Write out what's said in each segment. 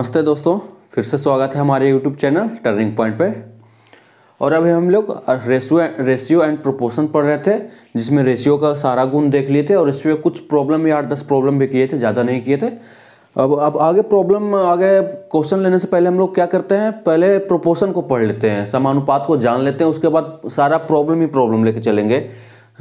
नमस्ते दोस्तों, फिर से स्वागत है हमारे यूट्यूब चैनल टर्निंग पॉइंट पे। और अभी हम लोग रेशियो एंड प्रोपोर्शन पढ़ रहे थे, जिसमें रेशियो का सारा गुण देख लिए थे और इसमें कुछ प्रॉब्लम या 8-10 प्रॉब्लम भी किए थे, ज़्यादा नहीं किए थे। अब आगे क्वेश्चन लेने से पहले हम लोग क्या करते हैं, पहले प्रोपोर्शन को पढ़ लेते हैं, समानुपात को जान लेते हैं, उसके बाद सारा प्रॉब्लम लेके चलेंगे।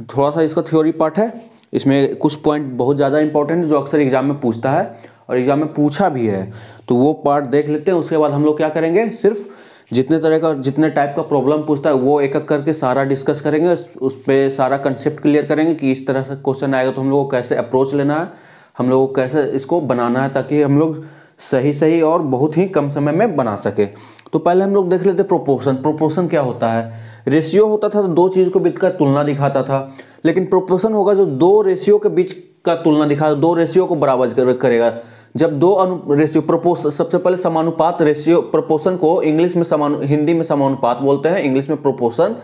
थोड़ा सा इसका थ्योरी पार्ट है, इसमें कुछ पॉइंट बहुत ज़्यादा इंपॉर्टेंट है जो अक्सर एग्जाम में पूछता है और एग्जाम में पूछा भी है, तो वो पार्ट देख लेते हैं। उसके बाद हम लोग क्या करेंगे, सिर्फ जितने टाइप का प्रॉब्लम पूछता है वो एक एक करके सारा डिस्कस करेंगे, उस पर सारा कंसेप्ट क्लियर करेंगे कि इस तरह से क्वेश्चन आएगा तो हम लोग को कैसे अप्रोच लेना है, हम लोग को कैसे इसको बनाना है, ताकि हम लोग सही और बहुत ही कम समय में बना सके। तो पहले हम लोग देख लेते प्रोपोर्शन। प्रोपोर्शन क्या होता है? रेशियो होता था तो दो चीज़ के बीच का तुलना दिखाता था, लेकिन प्रोपोर्शन होगा जो दो रेशियो के बीच का तुलना दिखा, दो रेशियो को बराबर करेगा। जब दो रेशियो प्रोपोर्शन, सबसे पहले समानुपात रेशियो, प्रोपोर्शन को इंग्लिश में हिंदी में समानुपात बोलते हैं, इंग्लिश में प्रोपोर्शन।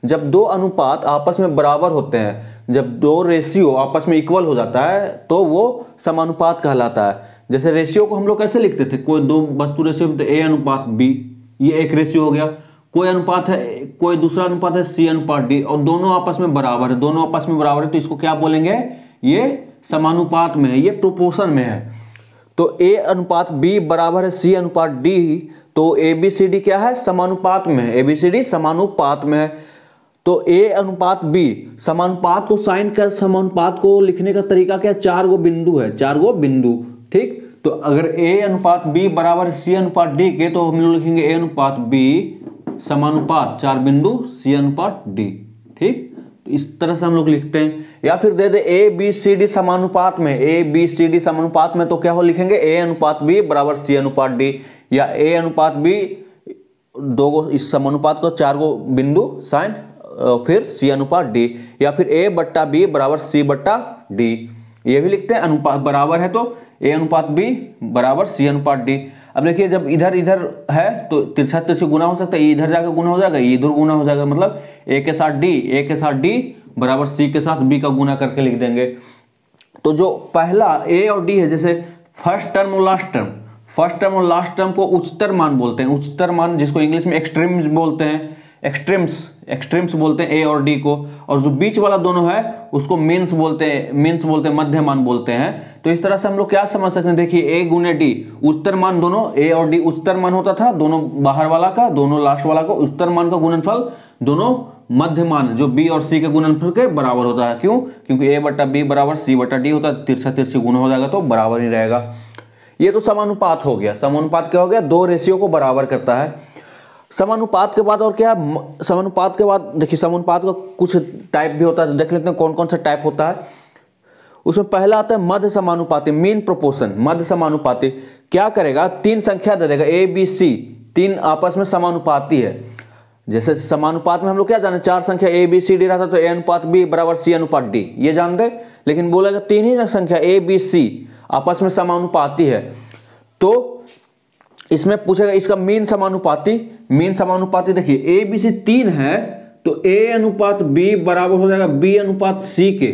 जब दो अनुपात आपस में बराबर होते हैं, जब दो रेशियो आपस में इक्वल हो जाता है तो वो समानुपात कहलाता है। जैसे रेशियो को हम लोग कैसे लिखते थे, कोई दो वस्तु रेशियो में ए अनुपात बी, ये एक रेशियो हो गया। कोई अनुपात है, कोई दूसरा अनुपात है सी अनुपात डी, और दोनों आपस में बराबर है, तो इसको क्या बोलेंगे, ये समानुपात में है, ये प्रोपोर्शन में है। तो ए अनुपात बी बराबर है सी अनुपात डी, तो ए बी सी डी क्या है, समानुपात में है, ए बी सी डी समानुपात में है। तो ए अनुपात बी, समानुपात को साइन का, समानुपात को लिखने का तरीका क्या है, 4 गो बिंदु है, 4 गो बिंदु, ठीक। तो अगर ए अनुपात बी बराबर सी अनुपात डी के, तो हम लोग लिखेंगे ए अनुपात बी समानुपात 4 बिंदु सी अनुपात डी, ठीक। तो इस तरह से हम लोग लिखते हैं। या फिर दे दे ए बी सी डी समानुपात में, ए बी सी डी समानुपात में, तो क्या हो लिखेंगे ए अनुपात बी बराबर सी अनुपात डी, या ए अनुपात बी, दो गो इस समानुपात को 4 गो बिंदु साइन फिर सी अनुपात डी, या फिर ए बट्टा बी बराबर सी बट्टा डी, ये भी लिखते हैं। अनुपात बराबर है तो ए अनुपात बी बराबर सी अनुपात डी। अब देखिए, जब इधर है तो तिरछा तिरछी गुना हो सकता है, इधर जाकर गुना हो जाएगा, इधर गुना हो जाएगा, मतलब ए के साथ डी बराबर सी के साथ बी का गुना करके लिख देंगे। तो जो पहला ए और डी है, जैसे फर्स्ट टर्म और लास्ट टर्म को उच्चतर मान बोलते हैं, उच्चतर मान, जिसको इंग्लिश में एक्सट्रीम्स बोलते हैं, एक्सट्रीम्स बोलते हैं ए और डी को। और जो बीच वाला दोनों है उसको मीन्स बोलते हैं, मध्य मान बोलते हैं। तो इस तरह से हम लोग क्या समझ सकते हैं, देखिए ए गुने डी, उच्चतर मान दोनों, ए और डी उच्चतर मान होता था, दोनों बाहर वाला का, दोनों लास्ट वाला का, उच्चतर मान का गुणनफल दोनों मध्य मान जो बी और सी के गुणनफल के बराबर होता है। क्यों? क्योंकि ए बट्टा बी बराबर सी बट्टा डी होता है, तिरछा तिरछी गुना हो जाएगा तो बराबर ही रहेगा। ये तो समानुपात हो गया। समानुपात क्या हो गया, दो रेशियो को बराबर करता है। समानुपात के बाद और क्या, समानुपात के बाद देखिए, समानुपात का कुछ टाइप भी होता है, तो देख लेते हैं कौन कौन सा टाइप होता है। उसमें पहला आता है मध्य समानुपाती, मीन प्रोपोर्शन। मध्य समानुपाती क्या करेगा, 3 संख्या दे देगा, ए बी सी, 3 आपस में समानुपाती है। जैसे समानुपात में हम लोग क्या जाने, 4 संख्या ए बी सी डी रहता तो ए अनुपात बी बराबर सी अनुपात डी, ये जान दे। लेकिन बोलेगा 3 ही संख्या ए बी सी आपस में समानुपाती है, तो इसमें पूछेगा इसका मीन समानुपाती। देखिए ए बी सी 3 है तो ए अनुपात बी बराबर हो जाएगा बी अनुपात सी के,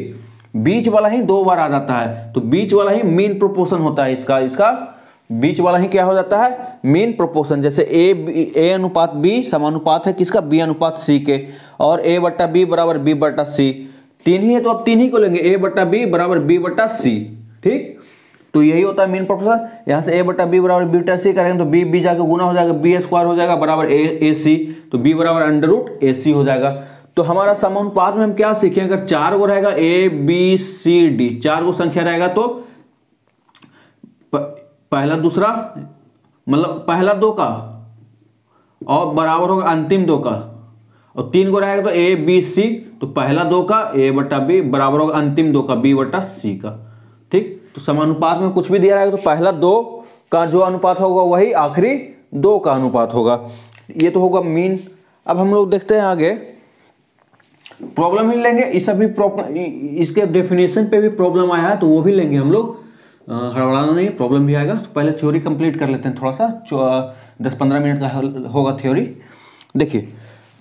बीच वाला ही 2 बार आ जाता है, तो बीच वाला ही मीन प्रोपोर्शन होता है इसका बीच वाला ही क्या हो जाता है, मीन प्रोपोर्शन। जैसे ए अनुपात बी समानुपात है किसका, बी अनुपात सी के, और ए बट्टा बी बराबर बी बट्टा सी, 3 ही है तो अब 3 ही को लेंगे, ए बट्टा बी बराबर बी बट्टा सी, ठीक। तो यही होता है मीन प्रोपोर्शन। यहाँ से ए बट्टा बी बराबर बी बट्टा सी करेंगे तो बी जाके गुना हो जाएगा, बी स्क्वायर हो जाएगा बराबर ए सी, तो बी बराबर अंडर रूट ए सी हो जाएगा। तो हमारा समानुपात में हम क्या सीखे, अगर 4 गो रहेगा ए बी सी डी, 4 गो संख्या रहेगा तो पहला दूसरा, मतलब पहला 2 का और बराबर होगा अंतिम 2 का, और 3 को रहेगा तो ए बी सी, तो पहला 2 का ए बट्टा बी बराबर होगा अंतिम 2 का बी बट्टा सी का, ठीक। तो समानुपात में कुछ भी दिया रहेगा तो पहला 2 का जो अनुपात होगा वही आखिरी 2 का अनुपात होगा। ये तो होगा मीन। अब हम लोग देखते हैं आगे, प्रॉब्लम ही लेंगे, इसके डेफिनेशन पे भी प्रॉब्लम आया है तो वो भी लेंगे हम लोग, हड़बड़ाना नहीं, प्रॉब्लम भी आएगा। तो पहले थ्योरी कंप्लीट कर लेते हैं, थोड़ा सा 10-15 मिनट का होगा थ्योरी। देखिए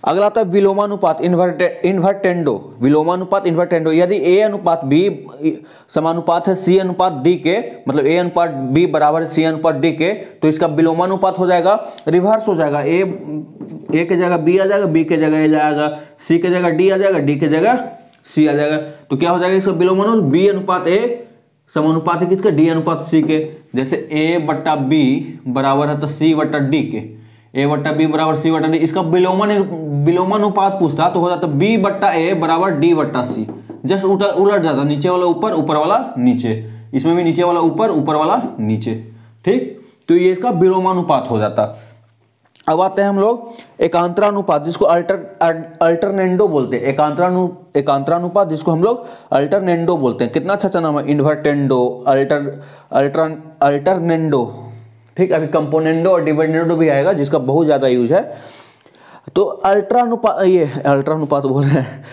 अगला आता है विलोमानुपात इन्वर्टेंडो। विलोमानुपात इन्वर्टेंडो, यदि ए अनुपात बी समानुपात है सी अनुपात डी के, मतलब ए अनुपात बी बराबर है सी अनुपात डी के, तो इसका विलोमानुपात हो जाएगा रिवर्स हो जाएगा। ए के जगह बी आ जाएगा, बी के जगह ए जाएगा, सी के जगह डी आ जाएगा, डी के जगह सी आ जाएगा। तो क्या हो जाएगा इसका विलोमानुपात, बी अनुपात ए समानुपात है किसका, डी अनुपात सी के। जैसे ए बट्टा बी बराबर है तो सी बट्टा डी के, ए बट्टा बी बराबर सी बट्टा डी। इसका विलोमानुपात पूछता तो हो जाता बी बट्टा ए बराबर डी बट्टा सी। जस्ट उलट जाता, नीचे वाला ऊपर, ऊपर वाला नीचे। इसमें भी नीचे वाला ऊपर, ऊपर वाला नीचे। ठीक, तो ये इसका विलोमानुपात हो जाता। अब आते हैं हम लोग एकांतरानुपात, जिसको अल्टरनेंडो बोलते हैं। एकांतरानुपात जिसको हम लोग अल्टरनेंडो बोलते हैं। कितना अच्छा नाम है, इन्वर्टेंडो, अल्टरनेंडो। ठीक, अभी कंपोनेंडो और डिविडेंडो भी आएगा जिसका बहुत ज्यादा यूज है। तो अल्टरानुपात बोल रहे हैं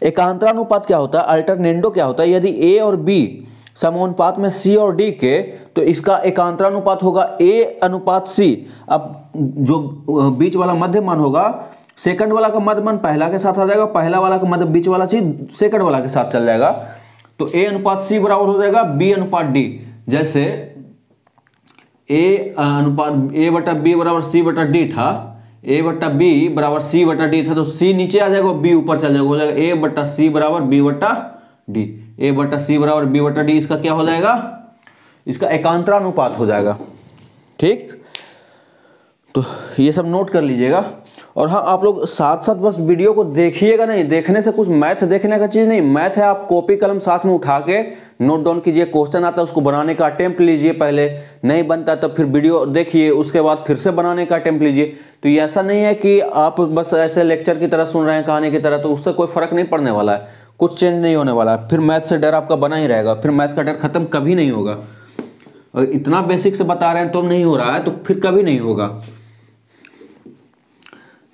एकांतरानुपात क्या होता है, अल्टरनेंडो क्या होता है, यदि ए और बी समानुपात में सी और डी के, तो इसका एकांतरानुपात होगा ए अनुपात सी। अब जो बीच वाला मध्य मान होगा, सेकंड वाला का मध्य मान पहला के साथ आ जाएगा, पहला वाला का मध्य बीच वाला चीज सेकंड वाला के साथ चल जाएगा। तो ए अनुपात सी बराबर हो जाएगा बी अनुपात डी। जैसे ए बटा बी बराबर सी बटा डी था, ए बटा बी बराबर सी बटा डी था, तो सी नीचे आ जाएगा, बी ऊपर चल जाएगा, हो जाएगा ए बटा सी बराबर बी बटा डी। ए बटा सी बराबर बी बटा डी, इसका क्या हो जाएगा, इसका एकांतरानुपात हो जाएगा। ठीक, तो ये सब नोट कर लीजिएगा। और हाँ, आप लोग साथ साथ बस वीडियो को देखिएगा, नहीं देखने से कुछ मैथ देखने का चीज़ नहीं। मैथ है, आप कॉपी कलम साथ में उठा के नोट डाउन कीजिए। क्वेश्चन आता है उसको बनाने का अटेम्प्ट लीजिए, पहले नहीं बनता तो फिर वीडियो देखिए, उसके बाद फिर से बनाने का अटेम्प्ट लीजिए। तो ये ऐसा नहीं है कि आप बस ऐसे लेक्चर की तरह सुन रहे हैं, कहानी की तरह, तो उससे कोई फर्क नहीं पड़ने वाला है, कुछ चेंज नहीं होने वाला है। फिर मैथ से डर आपका बना ही रहेगा, फिर मैथ का डर खत्म कभी नहीं होगा। अगर इतना बेसिक से बता रहे हैं तो नहीं हो रहा है, तो फिर कभी नहीं होगा।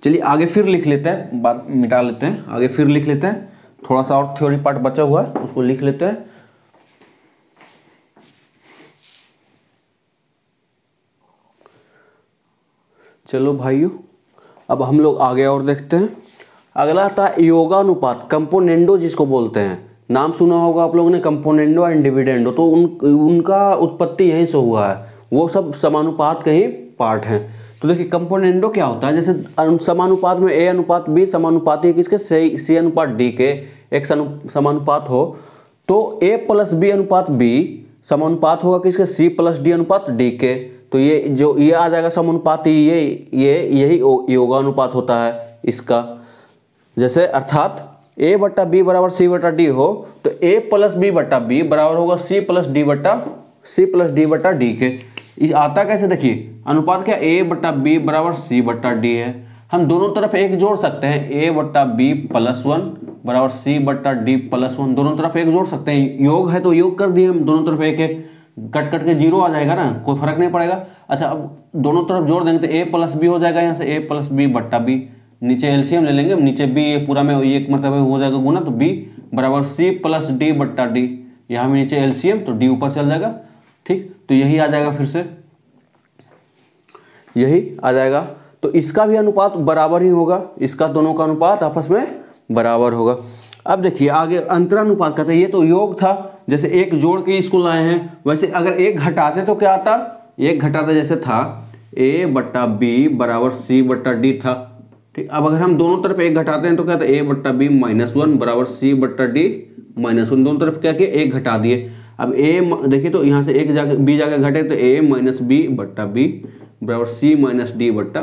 चलिए आगे फिर लिख लेते हैं, बात मिटा लेते हैं, आगे फिर लिख लेते हैं। थोड़ा सा और थ्योरी पार्ट बचा हुआ है, उसको लिख लेते हैं। चलो भाइयों, अब हम लोग आगे और देखते हैं। अगला था योगानुपात, कंपोनेंडो जिसको बोलते हैं। नाम सुना होगा आप लोगों ने, कंपोनेंडो एंड डिविडेंडो। तो उनका उत्पत्ति यहीं से हुआ है, वो सब समानुपात के ही पार्ट हैं। तो देखिए कंपोनेंडो क्या होता है, जैसे समानुपात में ए अनुपात बी समानुपाती है किसके, सी अनुपात डी के, एक समानुपात हो, तो ए प्लस बी अनुपात बी समानुपात होगा किसके, सी प्लस डी अनुपात डी के। तो ये जो ये आ जाएगा समानुपाती, यही योगानुपात होता है इसका। जैसे अर्थात ए बट्टा बी बराबर सी बट्टा डी हो, तो ए प्लस बी बट्टा बी बराबर होगा सी प्लस डी बट्टा डी के। इस आता कैसे, देखिए अनुपात क्या, ए बट्टा बी बराबर सी बट्टा डी है। हम दोनों तरफ एक जोड़ सकते हैं, ए बट्टा बी प्लस 1 बराबर सी बट्टा डी प्लस 1, दोनों तरफ एक जोड़ सकते हैं। योग है तो योग कर दिए हम, दोनों तरफ एक एक, कट कट के जीरो आ जाएगा ना, कोई फर्क नहीं पड़ेगा। अच्छा, अब दोनों तरफ जोड़ देंगे तो ए प्लस बी हो जाएगा, यहाँ से ए प्लस बी बट्टा बी, नीचे एलसीएम ले लेंगे, नीचे बी ये पूरा में एक मतलब हो जाएगा गुना, तो बी बराबर सी प्लस डी बट्टा डी, यहाँ में नीचे एलसीएम तो डी ऊपर चल जाएगा। ठीक, तो यही आ जाएगा, फिर से यही आ जाएगा। तो इसका भी अनुपात बराबर ही होगा, इसका दोनों का अनुपात आपस में बराबर होगा। अब देखिए आगे अंतरानुपात कहते हैं, ये तो योग था, जैसे एक जोड़ के इसको लाए हैं, वैसे अगर एक घटाते तो क्या आता, एक घटाते जैसे था ए बट्टा बी बराबर सी बट्टा डी था। ठीक, अब अगर हम दोनों तरफ एक घटाते हैं तो क्या था, ए बट्टा बी माइनस 1 बराबर सी बट्टा डी माइनस 1, दोनों तरफ क्या किए, एक घटा दिए। अब ए देखिए तो यहाँ से एक जाके बी जाके घटे तो ए माइनस बी बट्टा बी बराबर सी माइनस डी बट्टा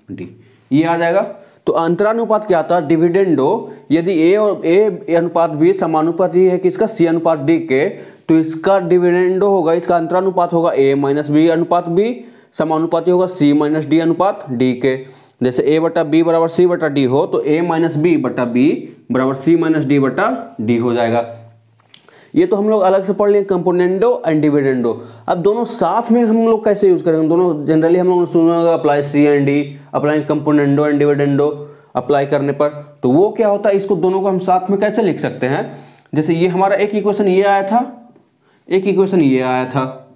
डी, ये आ जाएगा। तो अंतरानुपात क्या आता है, डिविडेंडो, यदि ए और ए अनुपात बी समानुपाती है किसका, सी अनुपात डी के, तो इसका डिविडेंडो होगा, इसका अंतरानुपात होगा ए माइनस बी अनुपात बी समानुपाती होगा सी माइनस डी अनुपात डी के। जैसे ए बटा बी बराबर सी बटा डी हो, तो ए माइनस बी बटा बी बराबर सी माइनस डी बटा डी हो जाएगा। ये तो हम लोग अलग से पढ़ लिए, कंपोनेंडो एंड डिविडेंडो। अब दोनों साथ में हम लोग कैसे यूज करेंगे, दोनों जनरली हम लोग ने सुना होगा apply C and D, apply componendo and dividendo apply करने पर। तो वो क्या होता है, इसको दोनों को हम साथ में कैसे लिख सकते हैं। जैसे ये हमारा एक इक्वेशन ये आया था, एक इक्वेशन ये आया था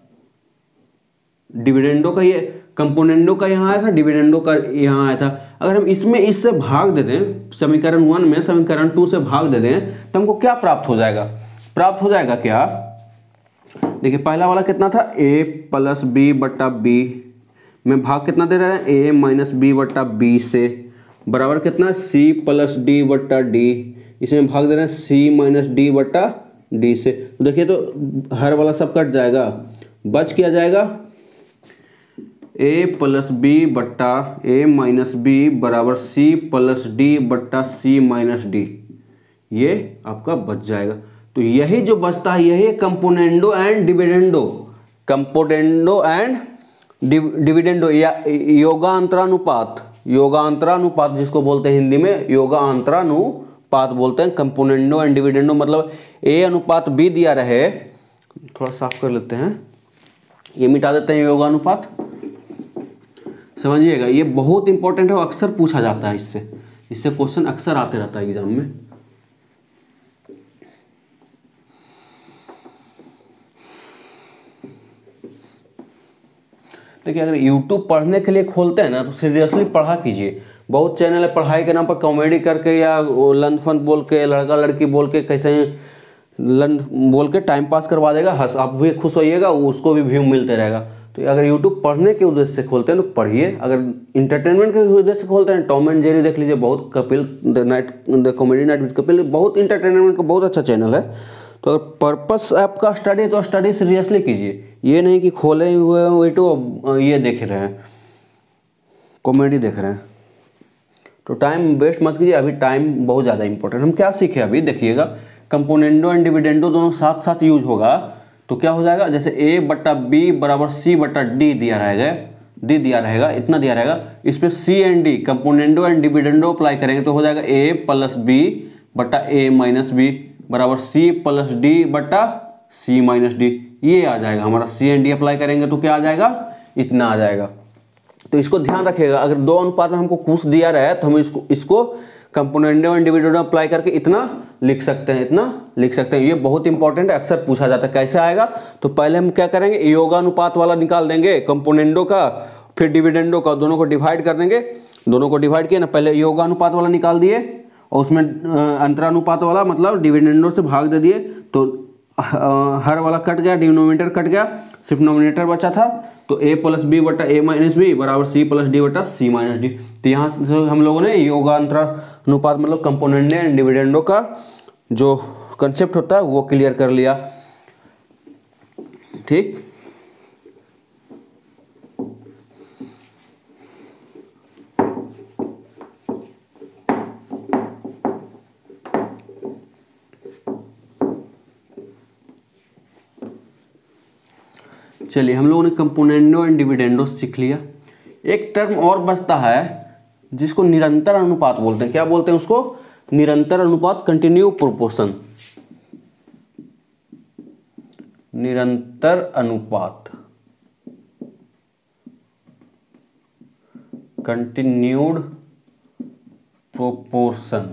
डिविडेंडो का, ये कंपोनेंडो का यहाँ आया था, डिविडेंडो का यहाँ आया था। अगर हम इसमें इससे भाग देते हैं, समीकरण 1 में समीकरण 2 से भाग देते हैं तो हमको क्या प्राप्त हो जाएगा? प्राप्त हो जाएगा क्या, देखिए पहला वाला कितना था, a प्लस बी बट्टा बी में भाग कितना दे रहे हैं, a माइनस बी बट्टा बी से बराबर कितना, c प्लस डी बट्टा डी, इसमें भाग दे रहे हैं c माइनस डी बट्टा डी से। तो देखिए तो हर वाला सब कट जाएगा, बच क्या जाएगा, a प्लस बी बट्टा a माइनस बी बराबर c प्लस डी बट्टा c माइनस डी, ये आपका बच जाएगा। तो यही जो बचता है यही componendo and dividendo, componendo and dividendo या योगांतरानुपात, योगांतरानुपात जिसको बोलते हैं हिंदी में योगांतरानुपात बोलते हैं। कंपोनेंडो एंड डिविडेंडो मतलब a अनुपात b दिया रहे, थोड़ा साफ कर लेते हैं, ये मिटा देते हैं योगानुपात, समझिएगा ये बहुत इंपॉर्टेंट है, अक्सर पूछा जाता है, इससे क्वेश्चन अक्सर आते रहता है एग्जाम में। देखिए अगर YouTube पढ़ने के लिए खोलते हैं ना तो सीरियसली पढ़ा कीजिए। बहुत चैनल है पढ़ाई के नाम पर कॉमेडी करके या लन फन बोल के, लड़का लड़की बोल के, कैसे लन बोल के टाइम पास करवा देगा, हंस आप भी खुश होइएगा, उसको भी व्यू मिलते रहेगा। तो अगर YouTube पढ़ने के उद्देश्य से खोलते हैं तो पढ़िए, अगर इंटरटेनमेंट के उद्देश्य से खोलते हैं टॉम एंड जेरी देख लीजिए, बहुत Kapil the comedy night with Kapil, बहुत इंटरटेनमेंट का बहुत अच्छा चैनल है। तो अगर पर्पस आपका स्टडी तो स्टडी सीरियसली कीजिए, ये नहीं कि खोले हुए वीडियो ये देख रहे हैं, कॉमेडी देख रहे हैं, तो टाइम वेस्ट मत कीजिए। अभी टाइम बहुत ज़्यादा इंपॉर्टेंट। हम क्या सीखे अभी देखिएगा, कंपोनेंडो एंड डिविडेंडो दोनों साथ साथ यूज होगा तो क्या हो जाएगा, जैसे a बट्टा बी बराबर c बट्टा डी दिया रहेगा, इतना दिया रहेगा, इस पर c and d componendo and dividendo apply करेंगे तो हो जाएगा a प्लस बी बट्टा a माइनस बी बराबर c प्लस डी बट्टा c माइनस डी, ये आ जाएगा हमारा। c एंड d अप्लाई करेंगे तो क्या आ जाएगा, इतना आ जाएगा। तो इसको ध्यान रखिएगा, अगर दो अनुपात में हमको कुछ दिया रहा है तो हम इसको कंपोनेंडो एंड डिविडेंडो अप्लाई करके इतना लिख सकते हैं, इतना लिख सकते हैं। ये बहुत इंपॉर्टेंट है, अक्सर पूछा जाता है। कैसे आएगा, तो पहले हम क्या करेंगे, योगानुपात वाला निकाल देंगे कंपोनेंडो का, फिर डिविडेंडो का, दोनों को डिवाइड कर देंगे। दोनों को डिवाइड किया ना, पहले योगानुपात वाला निकाल दिए और उसमें अंतरानुपात वाला मतलब डिविडेंडो से भाग दे दिए, तो हर वाला कट गया, डिनोमिनेटर कट गया, सिर्फ नोमिनेटर बचा था। तो a प्लस बी बटा a माइनस बी बराबर c प्लस डी बटा c माइनस डी। तो यहाँ से हम लोगों ने योगांतरानुपात मतलब कंपोनेंडो एंड डिविडेंडो का जो कंसेप्ट होता है वो क्लियर कर लिया, ठीक। चलिए हम लोगों ने कंपोनेंडो एंड डिविडेंडो सीख लिया। एक टर्म और बचता है जिसको निरंतर अनुपात बोलते हैं। क्या बोलते हैं उसको, निरंतर अनुपात, कंटिन्यू प्रोपोर्शन, निरंतर अनुपात, कंटिन्यूड प्रोपोर्शन।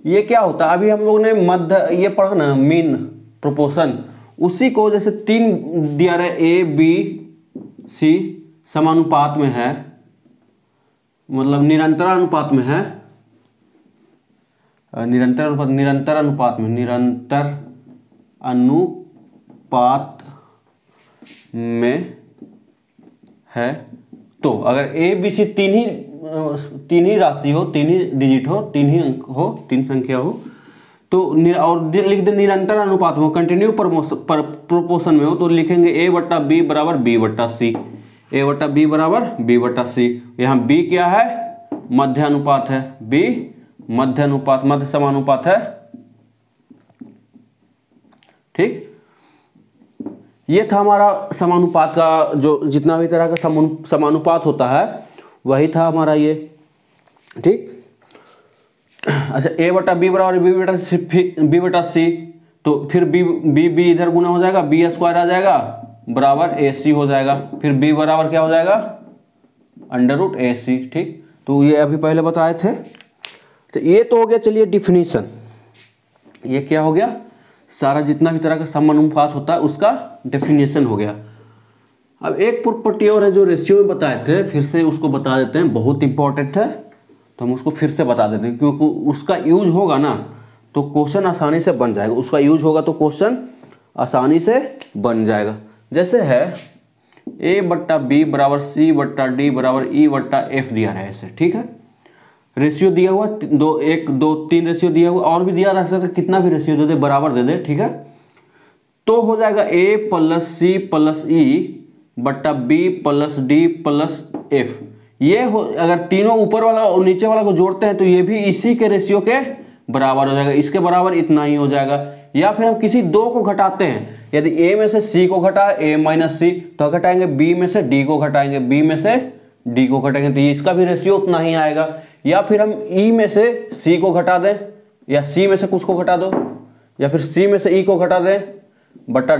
ये क्या होता है, अभी हम लोगों ने मध्य ये पढ़ा ना, मीन प्रोपोर्शन, उसी को जैसे 3 दिया रहा है, ए बी सी समानुपात में है, मतलब निरंतर अनुपात में है, निरंतर अनुपात में है। तो अगर ए बी सी तीन ही राशि हो, 3 ही डिजिट हो, 3 ही अंक हो, 3 संख्या हो, तो और लिख दे निरंतर अनुपात में, कंटिन्यू प्रोपोर्शन में हो, तो लिखेंगे a बट्टा बी बराबर b बट्टा सी, a बट्टा बी बराबर b बट्टा सी। यहाँ b क्या है, मध्य अनुपात है, b मध्य अनुपात, मध्य समानुपात है, ठीक। ये था हमारा समानुपात का, जो जितना भी तरह का समानुपात होता है वही था हमारा ये, ठीक। अच्छा, a बटा बी बराबर बी बटा सी, तो फिर बी इधर गुना हो जाएगा, बी स्क्वायर आ जाएगा बराबर ए सी हो जाएगा, फिर b बराबर क्या हो जाएगा, अंडर रूट ए सी, ठीक। तो ये अभी पहले बताए थे। तो ये तो हो गया, चलिए डिफिनीशन, ये क्या हो गया, सारा जितना भी तरह का समानुपात होता है उसका डेफिनेशन हो गया। अब एक प्रॉपर्टी और है जो रेशियो में बताए थे, फिर से उसको बता देते हैं, बहुत इंपॉर्टेंट है तो हम उसको फिर से बता देते हैं, क्योंकि उसका यूज होगा ना तो क्वेश्चन आसानी से बन जाएगा। उसका यूज होगा तो क्वेश्चन आसानी से बन जाएगा। जैसे है A/B बराबर C/D बराबर E/F दिया है ऐसे, ठीक है। रेशियो दिया हुआ 2 1 2 3 रेशियो दिया हुआ, और भी दिया रख सकते, कितना भी रेशियो दे दे बराबर दे दे, ठीक है। तो हो जाएगा A + C + E/B + D + F। ये हो, अगर तीनों ऊपर वाला और नीचे वाला को जोड़ते हैं तो ये भी इसी के रेशियो के बराबर हो जाएगा, इसके बराबर इतना ही हो जाएगा। या फिर हम किसी दो को घटाते हैं, यदि A में से C को घटा A - C, तो घटाएंगे B में से D को घटाएंगे, B में से D को घटाएंगे, तो ये इसका भी रेशियो उतना ही आएगा। या फिर हम E में से C को घटा दें, या C में से कुछ को घटा दो, या फिर C में से E को घटा दें बटा,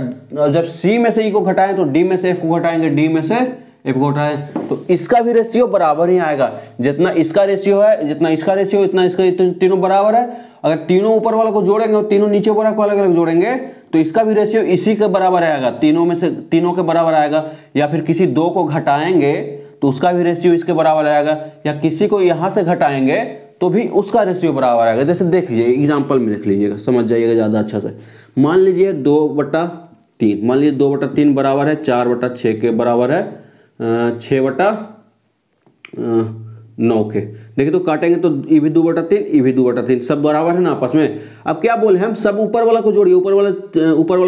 जब C में से E को घटाएं तो D में से F को घटाएंगे, D में से F को घटाएं, तो इसका भी रेशियो बराबर ही आएगा। जितना इसका रेशियो है, जितना इसका रेशियो, इतना इसका, तीनों बराबर है। अगर तीनों ऊपर वाला को जोड़ेंगे और तीनों नीचे वाला को अलग अलग जोड़ेंगे तो इसका भी रेशियो इसी के बराबर आएगा, तीनों में से तीनों के बराबर आएगा। या फिर किसी दो को घटाएंगे तो उसका भी रेशियो इसके बराबर आएगा, या किसी को यहां से घटाएंगे तो भी उसका रेशियो बराबर आएगा। जैसे देख लीजिए एग्जाम्पल में, देख लीजिएगा, समझ जाइएगा ज़्यादा अच्छा से। मान लीजिए 2/3, मान लीजिए 2/3 बराबर है 4/6 के बराबर है 6/9 के। देखिए तो काटेंगे तो ये भी 2/3, ये भी 2/3, सब बराबर है ना आपस में। अब क्या बोले हम, सब ऊपर वाला को जोड़िए, ऊपर वाला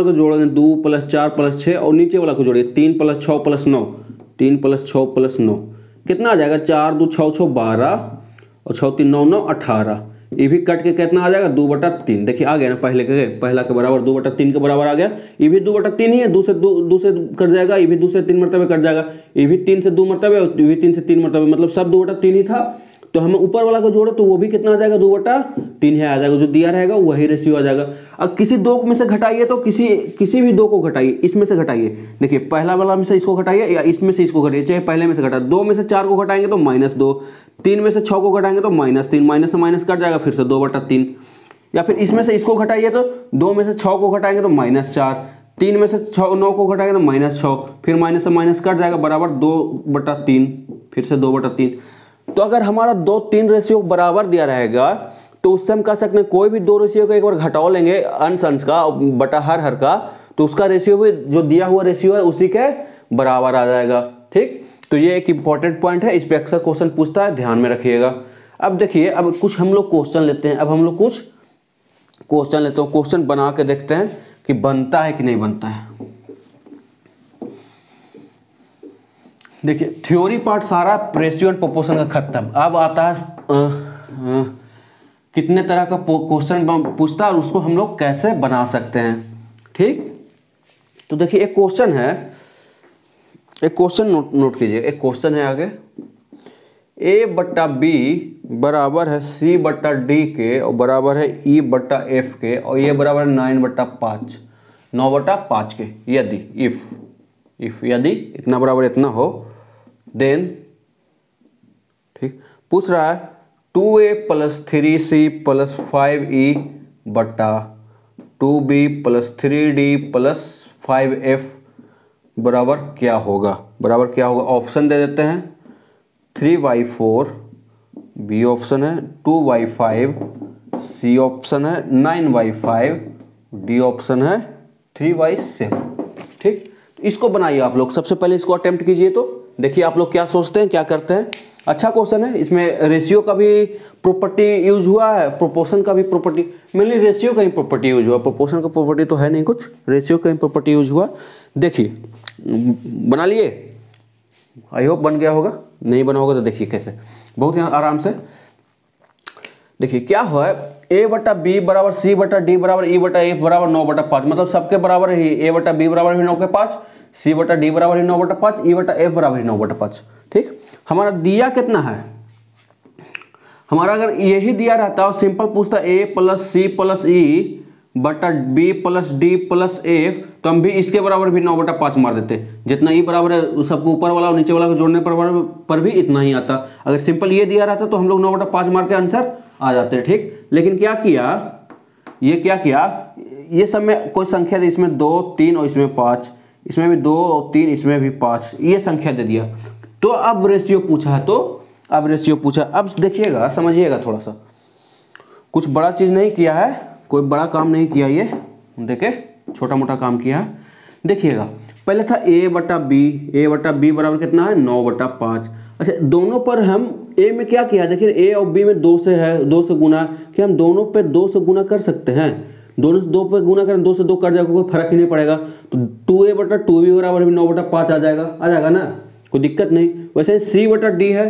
को जोड़ेंगे 2 + 4 + 6, और नीचे वाला को जोड़िए 3 + 6 + 9, 3 + 6 + 9 कितना आ जाएगा, 4 2 6 6 12 और 6 3 9 9 18। ये भी कट के कितना आ जाएगा, 2/3। देखिए आ गया ना, पहला के बराबर 2/3 के बराबर आ गया। ये भी 2/3 ही है, 2 से कट जाएगा, ये भी 2 से 3 मरतबे कट जाएगा, ये भी 3 से 2 मरतबे, ये भी 3 से 3 मरतबे, मतलब सब 2/3 ही था। तो हम ऊपर वाला को जोड़े तो वो भी कितना आ जाएगा, 2/3 है आ जाएगा, जो दिया रहेगा वही रेशियो आ जाएगा। अब किसी दो में से घटाइए तो किसी भी दो को घटाइए, इसमें से घटाइए, देखिए पहला वाला में से इसको घटाइए या इसमें से इसको घटाइए, चाहे पहले में से घटा। 2 में से 4 को घटाएंगे तो -2, 3 में से 6 को घटाएंगे तो -3, माइनस से माइनस कट जाएगा, फिर से 2/3। या फिर इसमें से इसको घटाइए तो 2 में से 6 को घटाएंगे तो -4, 3 में से 9 को घटाएंगे तो -6, फिर माइनस से माइनस कट जाएगा, बराबर 2/3, फिर से 2/3। तो अगर हमारा 2 3 रेशियो बराबर दिया रहेगा तो उससे हम कह सकते हैं कोई भी 2 रेशियो का एक बार घटाव लेंगे, अंश का बटा हर का, तो उसका रेशियो भी जो दिया हुआ रेशियो है उसी के बराबर आ जाएगा। ठीक, तो ये एक इंपॉर्टेंट पॉइंट है, इस पे अक्सर क्वेश्चन पूछता है, ध्यान में रखिएगा। अब देखिए, अब कुछ हम लोग क्वेश्चन लेते हैं, क्वेश्चन बना के देखते हैं कि बनता है कि नहीं बनता है। देखिए थ्योरी पार्ट सारा रेशियो एंड प्रोपोर्शन का खत्म। अब आता है कितने तरह का क्वेश्चन पूछता है और उसको हम लोग कैसे बना सकते हैं। ठीक, तो देखिए एक क्वेश्चन है, एक क्वेश्चन नोट कीजिए। एक क्वेश्चन है आगे, A/B बराबर है C/D के और बराबर है E/F के, और ये बराबर है 9/5 के। यदि यदि इतना बराबर इतना हो, देन ठीक पूछ रहा है 2A + 3C + 5E बटा 2B + 3D + 5F बराबर क्या होगा। ऑप्शन दे देते हैं, 3/4 बी ऑप्शन है, 2/5 सी ऑप्शन है, 9/5 डी ऑप्शन है, 3/7। ठीक, इसको बनाइए आप लोग। सबसे पहले इसको अटेम्प्ट कीजिए, तो देखिए आप लोग क्या सोचते हैं, क्या करते हैं। अच्छा क्वेश्चन है, इसमें रेशियो का भी प्रॉपर्टी यूज हुआ है, प्रोपोर्शन का भी प्रॉपर्टी, मेनली रेशियो का ही प्रॉपर्टी यूज हुआ, प्रोपोर्शन का प्रॉपर्टी तो है नहीं कुछ, रेशियो का ही प्रॉपर्टी यूज हुआ। देखिए बना लिए, आई होप बन गया होगा, नहीं बना होगा तो देखिए कैसे, बहुत ही आराम से। देखिए क्या हुआ है, A/B बराबर C/D बराबर E/F बराबर 9/5, मतलब सबके बराबर ही। A/B बराबर ही 9/5, C/D बराबर ही 9/5, E/F बराबर ही 9/5। ठीक, हमारा दिया कितना है, हमारा अगर यही दिया रहता और सिंपल पूछता A + C + E बटा B + D + F, तो हम भी इसके बराबर भी 9/5 मार देते। जितना E बराबर है सबको ऊपर वाला और नीचे वाला को जोड़ने पर भी इतना ही आता। अगर सिंपल ये दिया रहता तो हम लोग 9/5 मार के आंसर आ जाते हैं। ठीक, लेकिन क्या किया, ये सब में कोई संख्या थी, इसमें 2 3 और इसमें 5, इसमें भी 2 और 3, इसमें भी 5, ये संख्या दे दिया। तो अब रेशियो पूछा है, तो अब रेशियो पूछा। अब देखिएगा, समझिएगा थोड़ा सा, कुछ बड़ा चीज़ नहीं किया है, कोई बड़ा काम नहीं किया, ये देखे छोटा मोटा काम किया है। देखिएगा पहले था a बटा बी बराबर कितना है 9/5। अच्छा दोनों पर हम a में क्या किया, देखिए a और b में 2 से है, 2 से गुना, कि हम दोनों पे 2 से गुना कर सकते हैं। दोनों से 2 पे गुना करें, 2 से 2 कट जाएगा, कोई फर्क ही नहीं पड़ेगा। तो 2a बटा 2b बराबर भी 9/5 आ जाएगा ना, कोई दिक्कत नहीं। वैसे c बटा d है,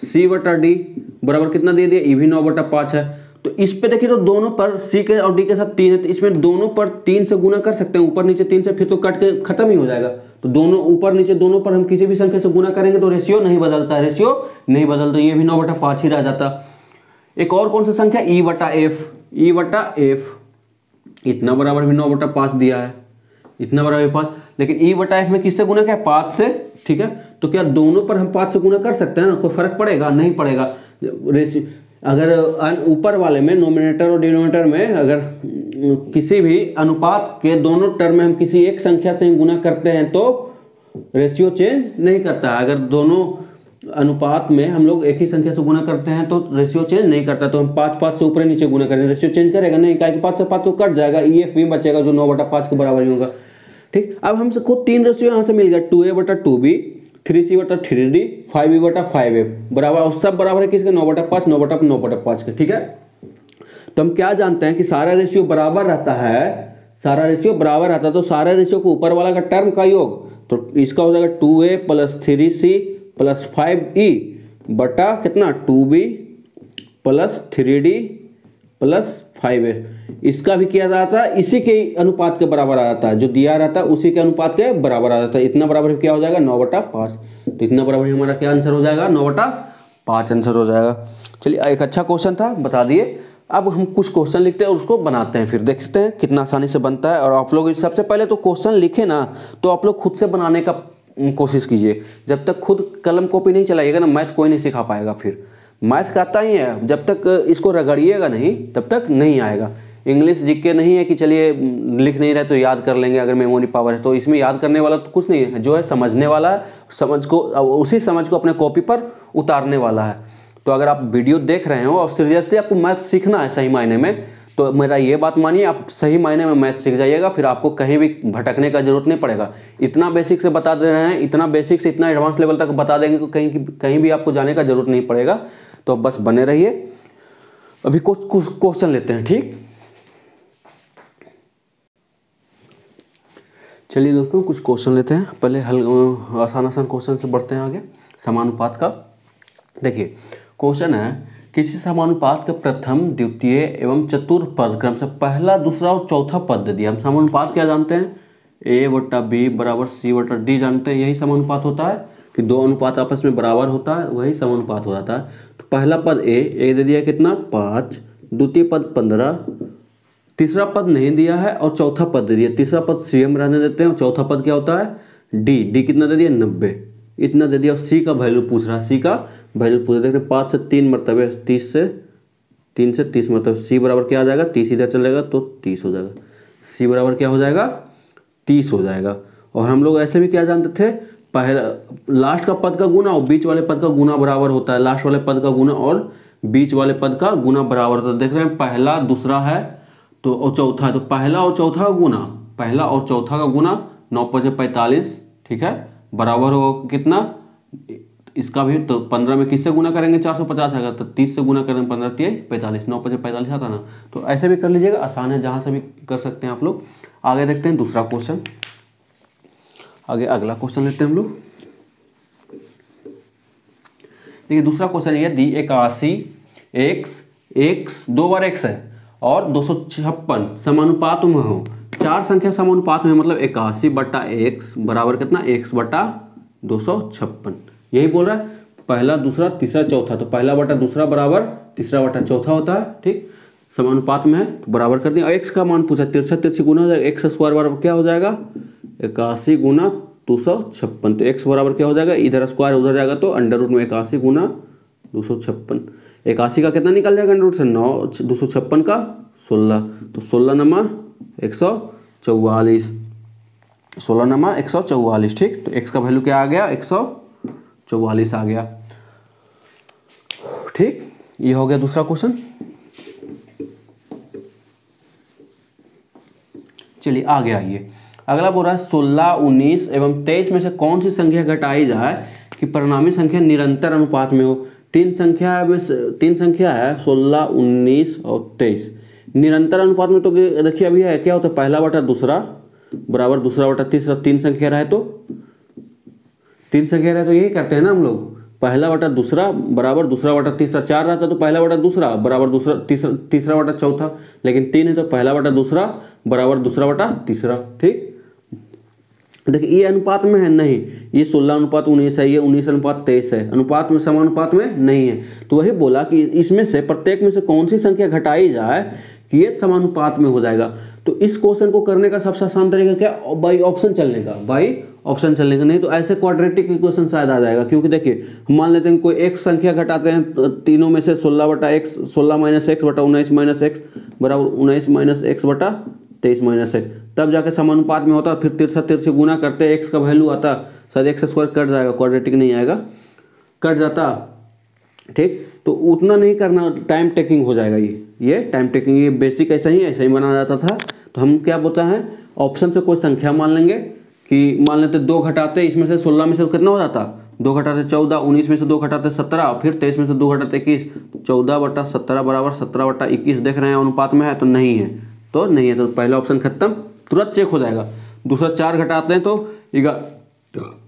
c बटा d बराबर कितना दे दिया, ये भी 9/5 है। तो इस पे देखिए, तो दोनों पर c के और d के साथ 3 है, तो इसमें दोनों पर 3 से गुना कर सकते हैं, ऊपर नीचे 3 से, फिर तो कट के खत्म ही हो जाएगा। तो दोनों ऊपर नीचे दोनों पर हम किसी भी संख्या से गुना करेंगे तो रेशियो नहीं बदलता है, रेशियो नहीं बदलता, ये भी 9/5 ही रह जाता। एक और कौन सा संख्या, e बटा f, इतना बराबर भी 9/5 दिया है, इतना बराबर 5, लेकिन e बटा f में किससे गुना किया, 5 से, ठीक है। तो क्या दोनों पर हम 5 से गुना कर सकते हैं ना, कोई फर्क पड़ेगा, नहीं पड़ेगा। रेशियो अगर ऊपर वाले में नोमिनेटर और डिनोमिनेटर में अगर किसी भी अनुपात के दोनों टर्म में हम किसी एक संख्या से गुना करते हैं तो रेशियो चेंज नहीं करता है। अगर दोनों अनुपात में हम लोग एक ही संख्या से गुना करते हैं तो रेशियो चेंज नहीं करता। तो हम 5 से ऊपर नीचे गुना करेंगे, रेशियो चेंज करेगा नहीं, क्या 5 से 5 तो कट जाएगा, EF भी बचेगा जो 9/5 के बराबर ही होगा। ठीक, अब हमको 3 रेशियो यहाँ से मिल गया, 2a बटा 2b, 3c बटा 3d, 5b बटा 5f बराबर, और सब बराबर है किसके, 9/5, 9/5 के। ठीक है, तो हम क्या जानते हैं कि सारा रेशियो बराबर रहता है, सारा रेशियो बराबर रहता है, तो सारा रेशियो को ऊपर वाला का टर्म का योग, तो इसका हो जाएगा 2a plus 3c plus 5e बटा कितना 2b plus 3d plus 5f। इसका भी किया जाता है, इसी के अनुपात के बराबर आ जाता है, जो दिया रहता है उसी के अनुपात के बराबर आ जाता है। इतना बराबर क्या हो जाएगा, 9/5। तो इतना बराबर हमारा क्या आंसर हो जाएगा, 9/5 आंसर हो जाएगा। चलिए, एक अच्छा क्वेश्चन था, बता दिए। अब हम कुछ क्वेश्चन लिखते हैं और उसको बनाते हैं, फिर देखते हैं कितना आसानी से बनता है। और आप लोग सबसे पहले तो क्वेश्चन लिखे ना, तो आप लोग खुद से बनाने का कोशिश कीजिए। जब तक खुद कलम कॉपी नहीं चलाइएगा ना, मैथ कोई नहीं सिखा पाएगा। फिर मैथ का आता ही है, जब तक इसको रगड़िएगा नहीं तब तक नहीं आएगा। इंग्लिश जीके नहीं है कि चलिए लिख नहीं रहे तो याद कर लेंगे, अगर मेमोरी पावर है तो इसमें याद करने वाला तो कुछ नहीं है, जो है समझने वाला है, समझ को, उसी समझ को अपने कॉपी पर उतारने वाला है। तो अगर आप वीडियो देख रहे हो और सीरियसली आपको मैथ सीखना है सही मायने में, तो मेरा ये बात मानिए, आप सही मायने में मैथ सीख जाइएगा, फिर आपको कहीं भी भटकने का जरूरत नहीं पड़ेगा। इतना बेसिक से बता दे रहे हैं, इतना बेसिक से इतना एडवांस लेवल तक बता देंगे तो कहीं भी आपको जाने का जरूरत नहीं पड़ेगा। तो बस बने रहिए। अभी कुछ क्वेश्चन लेते हैं, ठीक। चलिए दोस्तों, कुछ क्वेश्चन लेते हैं। पहले आसान क्वेश्चन से बढ़ते हैं आगे। समानुपात का देखिए, क्वेश्चन है किसी समानुपात के प्रथम, द्वितीय एवं चतुर्थ पद क्रम से पहला, दूसरा और चौथा पद दे दिया। हम समानुपात क्या जानते हैं, a बटा b बराबर c बटा d जानते हैं। यही समानुपात होता है कि दो अनुपात आपस में बराबर होता है, वही समानुपात हो जाता है। तो पहला पद a दे दिया कितना 5, द्वितीय पद 15, तीसरा पद नहीं दिया है और चौथा पद दे दिया। तीसरा पद c हम रहने देते हैं और चौथा पद क्या होता है d कितना दे दिया 90, इतना दे दिया। और c का वैल्यू पूछ रहा है, c का वैल्यू पूछ रहा है। 5 से 3 मरतबे, 3 से 30 मरतबे, c बराबर क्या आ जाएगा, 30 इधर चलेगा तो 30 हो जाएगा। c बराबर क्या हो जाएगा 30 हो जाएगा। और हम लोग ऐसे भी क्या जानते थे, पहला लास्ट का पद का गुना और बीच वाले पद का गुना बराबर होता है। लास्ट वाले पद का गुना और बीच वाले पद का गुना बराबर होता है। देख रहे हैं, पहला दूसरा है तो और चौथा है, तो पहला और चौथा का गुना, पहला और चौथा का गुना 9 × 5 = 45, ठीक है, बराबर हो कितना, इसका भी तो 15 में किससे गुना करेंगे 450 आएगा, तो 30 से गुना करेंगे 15 × 3 = 45, 9 × 5 = 45 आता ना। तो ऐसे भी कर लीजिएगा, आसान है, जहाँ से भी कर सकते हैं आप लोग। आगे देखते हैं दूसरा क्वेश्चन। आगे अगला क्वेश्चन लेते हैं हम लोग। देखिए दूसरा क्वेश्चन ये दी 81 x 2 बार x है और 256 समानुपात में हो। चार संख्या समानुपात में, मतलब 81 बटा x बराबर कितना, x बटा 256। यही बोल रहा है, पहला दूसरा तीसरा चौथा, तो पहला बटा दूसरा बराबर तीसरा बटा चौथा होता है, ठीक, समानुपात में है तो बराबर कर दिया। x का मान पूछा, 63 गुना हो जाएगा, x स्क्वायर बराबर क्या हो जाएगा 81 गुना 256। तो x बराबर क्या हो जाएगा, इधर स्क्वायर उधर जाएगा तो अंडर रूट में 81 गुना 256। 81 का कितना निकल जाएगा अंडर रूट से 9, 256 का 16, तो 16 × 144। 16 नमा 144, ठीक। तो x का वैल्यू क्या आ गया, 144 आ गया, ठीक। ये हो गया दूसरा क्वेश्चन। चलिए आगे आइए, अगला बोल रहा है 16, 19 एवं 23 में से कौन सी संख्या घटाई जाए कि परिणामी संख्या निरंतर अनुपात में हो। तीन संख्या है 16, 19 और 23 निरंतर अनुपात में। तो देखिए अभी है क्या होता है, पहला बटा दूसरा बराबर दूसरा बटा तीसरा। तीन संख्या रहे तो यही करते हैं ना हम लोग, पहला बटा दूसरा बराबर दूसरा बटा तीसरा। चार रहता तो पहला बटा दूसरा बराबर दूसरा तीसरा बटा चौथा, लेकिन तीन है तो पहला बटा दूसरा बराबर दूसरा बटा तीसरा, ठीक। देखिए ये अनुपात में है नहीं, ये 16 अनुपात 19 है, ये 19 अनुपात 23 है, अनुपात में समानुपात में नहीं है। तो वही बोला कि इसमें से प्रत्येक में से कौन सी संख्या घटाई जाए कि ये समानुपात में हो जाएगा। तो इस क्वेश्चन को करने का सबसे आसान तरीका क्या, बाई ऑप्शन चलने का, नहीं तो ऐसे क्वाड्रेटिक इक्वेशन शायद आ जाएगा। क्योंकि देखिए मान लेते हैं कोई एक संख्या घटाते हैं तो तीनों में से 16 बटा x 16 माइनस एक्स बटा 19 माइनस एक्स बराबर 19 माइनस एक्स बटा 23 माइनस एक्स, तब जाके समानुपात में होता। फिर तिरछा गुना करते एक्स का वैल्यू आता, शायद एक्स स्क्वायर कट जाएगा, क्वाड्रेटिक नहीं आएगा, कट जाता, ठीक। तो उतना नहीं करना, टाइम टेकिंग हो जाएगा ये टाइम टेकिंग, ये बेसिक ऐसा ही बनाया जाता था। तो हम क्या बोलते हैं, ऑप्शन से कोई संख्या मान लेंगे कि मान लेते 2 घटाते, इसमें से 16 में से कितना हो जाता, 2 घटाते 14, 19 में से 2 घटाते 17, फिर 23 में से 2 घटाते 21, 14 बटा 17 बराबर 17 बटा 21। देख रहे हैं अनुपात में है तो नहीं है, तो पहला ऑप्शन खत्म, तुरंत चेक हो जाएगा। दूसरा 4 घटाते हैं तो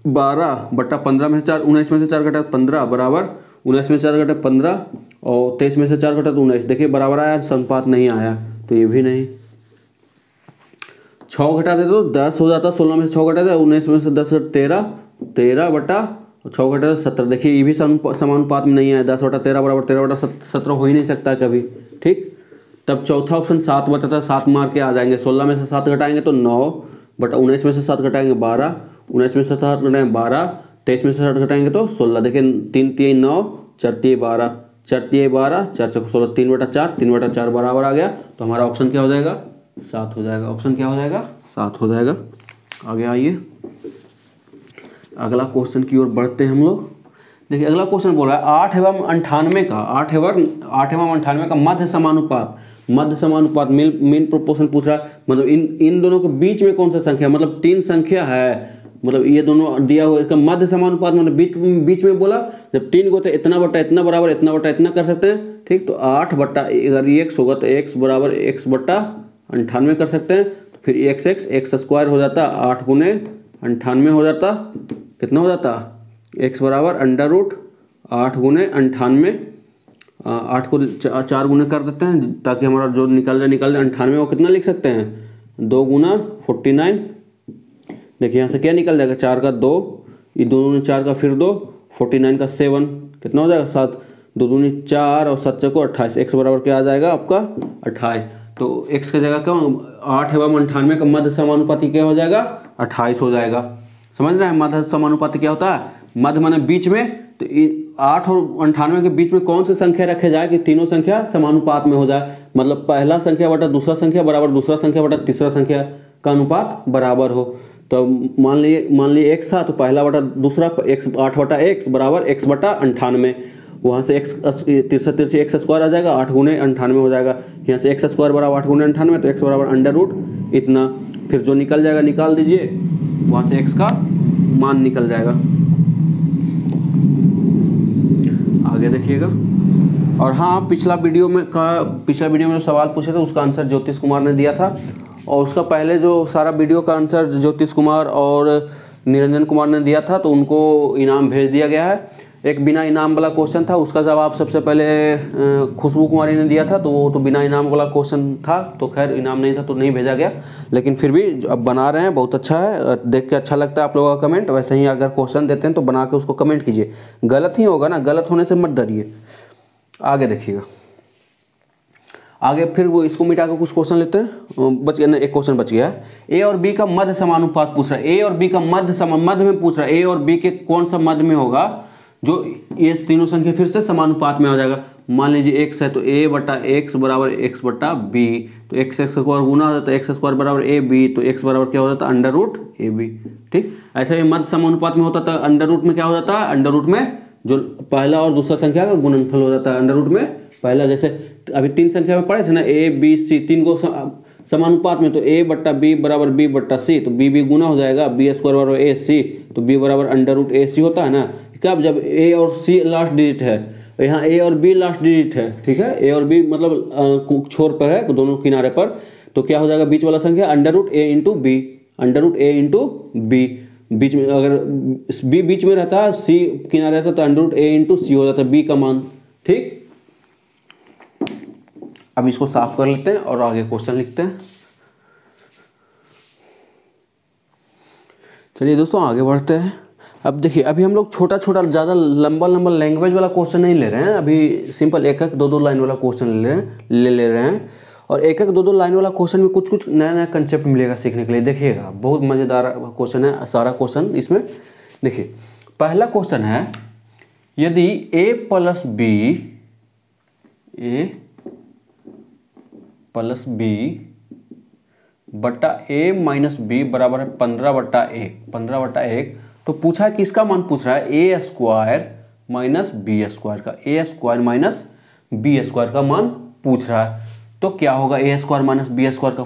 12 बटा 15 में से 4, 19 में से 4 घटा 15 बराबर 19 में से 4 घटा 15 और 23 में से 4 घटा तो 19। देखिए बराबर आया, अनुपात नहीं आया, तो ये भी नहीं। 6 घटाते तो 10 हो जाता, 16 में से 6 घटाते 19 में से 10 13 बटा 6 घटाते 17। देखिए ये भी समानुपात में नहीं आया, 10 बटा 13 बराबर 13 बटा 17 हो ही नहीं सकता कभी, ठीक। तब चौथा ऑप्शन 7 बताता, 7 मार के आ जाएंगे। 16 में से 7 घटाएंगे तो 9 बटा 19 में से 7 घटाएंगे 12, 19 में से 7 घटाएंगे 12, 23 में से 7 घटाएंगे तो 16। देखिए 3 3 9 4 3 12, 4 3 12 4 6 16, 3 बटा 4 बराबर आ गया। तो हमारा ऑप्शन क्या हो जाएगा, 7 हो जाएगा। ऑप्शन क्या हो जाएगा, 7 हो जाएगा। आगे आइए, अगला क्वेश्चन की ओर बढ़ते हैं हम लोग। देखिए अगला क्वेश्चन बोल रहा है 8 एवं 98 का मध्य समानुपात मीन प्रोपोर्शन पूछ रहा है। मतलब इन दोनों के बीच में कौन सा संख्या, मतलब 3 संख्या है, मतलब ये दोनों दिया हुआ, इसका मध्य समानुपात मतलब बीच में बोला। जब 3 को तो इतना बटा इतना बराबर इतना बटा इतना कर सकते हैं, ठीक। तो 8 बटा अगर x होगा तो x बराबर x बटा 98 कर सकते हैं। तो फिर x स्क्वायर हो जाता, 8 गुने 98 हो जाता, कितना हो जाता, x बराबर अंडर रूट 8 गुने 98, 8 को 4 गुने कर देते हैं ताकि हमारा जो निकल जाए 98 को कितना लिख सकते हैं, 2 गुना 49। देखिए यहाँ से क्या निकल जाएगा, 4 का 2, ये दोनों ने 4 का फिर 2, 49 का 7, कितना हो जाएगा 7, 2 दूनी 4 और 7 को 28। x बराबर क्या आ जाएगा आपका 28। तो x की जगह क्या 8 एवं 98 का मध्य समानुपाती क्या हो जाएगा, 28 हो जाएगा। समझ रहे हैं, मध्य समानुपाती क्या होता है, मध्य माने बीच में। तो 8 और 98 के बीच में कौन सी संख्या रखे जाए कि तीनों संख्या समानुपात में हो जाए। मतलब पहला संख्या बटा दूसरा संख्या बराबर दूसरा संख्या बटा तीसरा संख्या का अनुपात बराबर हो। तो मान लिए x था तो पहला बटा दूसरा x 8 बटा x बराबर x बटा 98। वहाँ से x तिरछी x स्क्वायर आ जाएगा, 8 गुने 98 हो जाएगा। यहाँ से x स्क्वायर बराबर 8 गुने 98 तो x बराबर अंडर रूट इतना। फिर जो निकल जाएगा निकाल दीजिए, वहाँ से x का मान निकल जाएगा। आगे देखिएगा। और हाँ, पिछला वीडियो में जो सवाल पूछे थे उसका आंसर ज्योतिष कुमार ने दिया था, और उसका पहले जो सारा वीडियो का आंसर ज्योतिष कुमार और निरंजन कुमार ने दिया था, तो उनको इनाम भेज दिया गया है। एक बिना इनाम वाला क्वेश्चन था, उसका जवाब सबसे पहले खुशबू कुमारी ने दिया था, तो वो तो बिना इनाम वाला क्वेश्चन था, तो खैर इनाम नहीं था तो नहीं भेजा गया। लेकिन फिर भी अब बना रहे हैं, बहुत अच्छा है, देख के अच्छा लगता है आप लोगों का कमेंट। वैसे ही अगर क्वेश्चन देते हैं तो बना के उसको कमेंट कीजिए, गलत ही होगा ना, गलत होने से मत डरिए। आगे देखिएगा, आगे फिर वो इसको मिटा के कुछ क्वेश्चन लेते हैं। बच गया ना, एक क्वेश्चन बच गया है। ए और बी का मध्य समानुपात पूछ रहा है। ए और बी का मध्य में पूछ रहा है, ए और बी के कौन सा मध्य में होगा जो ये तीनों संख्या फिर से समानुपात में आ जाएगा। मान लीजिए एक्स है तो ए बटा एक्स बराबर एक्स बटा बी, तो एक्स एक्स स्क्वायर गुना हो जाता है एक्स स्क्वायर बराबर ए बी, तो एक्स बराबर क्या हो जाता है अंडर रूट ए बी। ठीक, ऐसे ही मध्य समानुपात में होता था, अंडर रूट में क्या हो जाता है, अंडर रूट में जो पहला और दूसरा संख्या का गुणनफल हो जाता है। अंडर रूट में पहला, जैसे अभी 3 संख्या में पढ़े थे ना, ए बी सी, 3 को समानुपात में, तो ए बट्टा बी बराबर बी बट्टा सी, तो बी बी गुना हो जाएगा, बी स्क्वायर बराबर ए सी, तो बी बराबर अंडर रूट ए सी होता है ना। कब, जब ए और सी लास्ट डिजिट है, यहाँ ए और बी लास्ट डिजिट है। ठीक है, ए और बी मतलब छोर पर है, दोनों किनारे पर, तो क्या हो जाएगा बीच वाला संख्या अंडर रूट ए इंटू बी, अंडर रूट ए इंटू बी। बीच में अगर बी बीच में रहता है, सी किनारे रहता है, तो अंडर रूट ए इंटू सी हो जाता है बी का मान। ठीक, अब इसको साफ कर लेते हैं और आगे क्वेश्चन लिखते हैं। चलिए दोस्तों आगे बढ़ते हैं। अब देखिए, अभी हम लोग छोटा छोटा, ज़्यादा लंबा लंबा लैंग्वेज वाला क्वेश्चन नहीं ले रहे हैं, अभी सिंपल एक एक दो दो लाइन वाला क्वेश्चन ले रहे हैं। और एक एक दो दो लाइन वाला क्वेश्चन में कुछ कुछ नया नया कंसेप्ट मिलेगा सीखने के लिए। देखिएगा, बहुत मज़ेदार क्वेश्चन है सारा क्वेश्चन इसमें। देखिए, पहला क्वेश्चन है, यदि ए प्लस बी बट्टा ए माइनस बी बराबर है 15/1, तो पूछा है किसका मान पूछ रहा है, A square minus B square का, ए स्क्वायर माइनस बी स्क्वायर का मान पूछ रहा है। तो क्या होगा ए स्क्वायर माइनस बी स्क्वायर का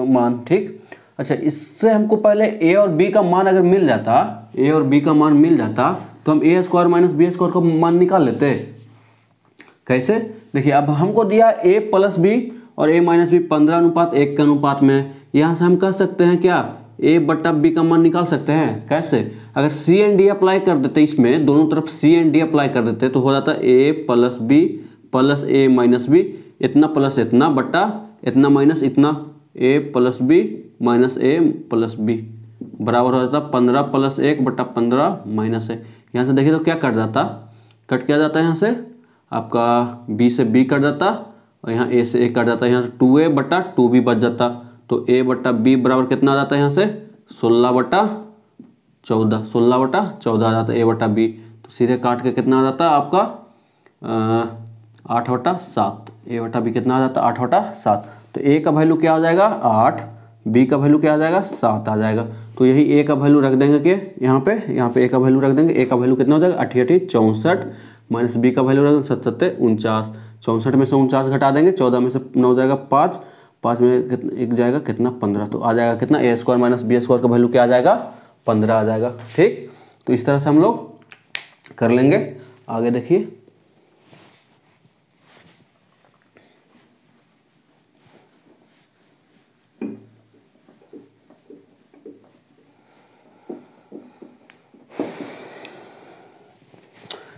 मान। ठीक, अच्छा, इससे हमको पहले ए और बी का मान अगर मिल जाता, ए और बी का मान मिल जाता, तो हम ए स्क्वायर माइनस बी स्क्वायर का मान निकाल लेते। कैसे, देखिए, अब हमको दिया ए प्लस बी और ए माइनस बी 15:1 के अनुपात में। यहाँ से हम कह सकते हैं क्या, ए बट्टा बी का मान निकाल सकते हैं। कैसे, अगर सी एंड डी अप्लाई कर देते, इसमें दोनों तरफ सी एंड डी अप्लाई कर देते, तो हो जाता है A plus B plus A minus B, इतना प्लस इतना बट्टा इतना माइनस इतना, ए प्लस बी माइनस ए प्लस बी बराबर हो जाता 15 + 1 बट्टा 15 माइनस ए। यहाँ से देखिए तो क्या कट जाता, कट किया जाता है, यहाँ से आपका बी से बी कट जाता और यहाँ ए से ए कट जाता है, यहाँ से 2a बट्टा 2b बच जाता। तो a बट्टा b बराबर कितना आ जाता है, यहाँ से 16/14, 16/14 आ जाता है a बट्टा b। तो सीधे काट के कितना आ जाता है आपका 8/7, a बट्टा b कितना आ जाता है 8/7। तो a का वैल्यू क्या आ जाएगा 8, b का वैल्यू क्या आ जाएगा 7 आ जाएगा। तो यही a का वैल्यू रख देंगे कि यहाँ पे a का वैल्यू रख देंगे, a का वैल्यू कितना हो जाएगा 88 64 माइनस b का वैल्यू रख देंगे 77 49, 64 में से 49 घटा देंगे, 14 में से 9 जाएगा 5, 5 में एक जाएगा कितना 15, तो आ जाएगा कितना ए स्क्वायर माइनस बी स्क्वायर का वैल्यू क्या आ जाएगा 15 आ जाएगा। ठीक, तो इस तरह से हम लोग कर लेंगे। आगे देखिए,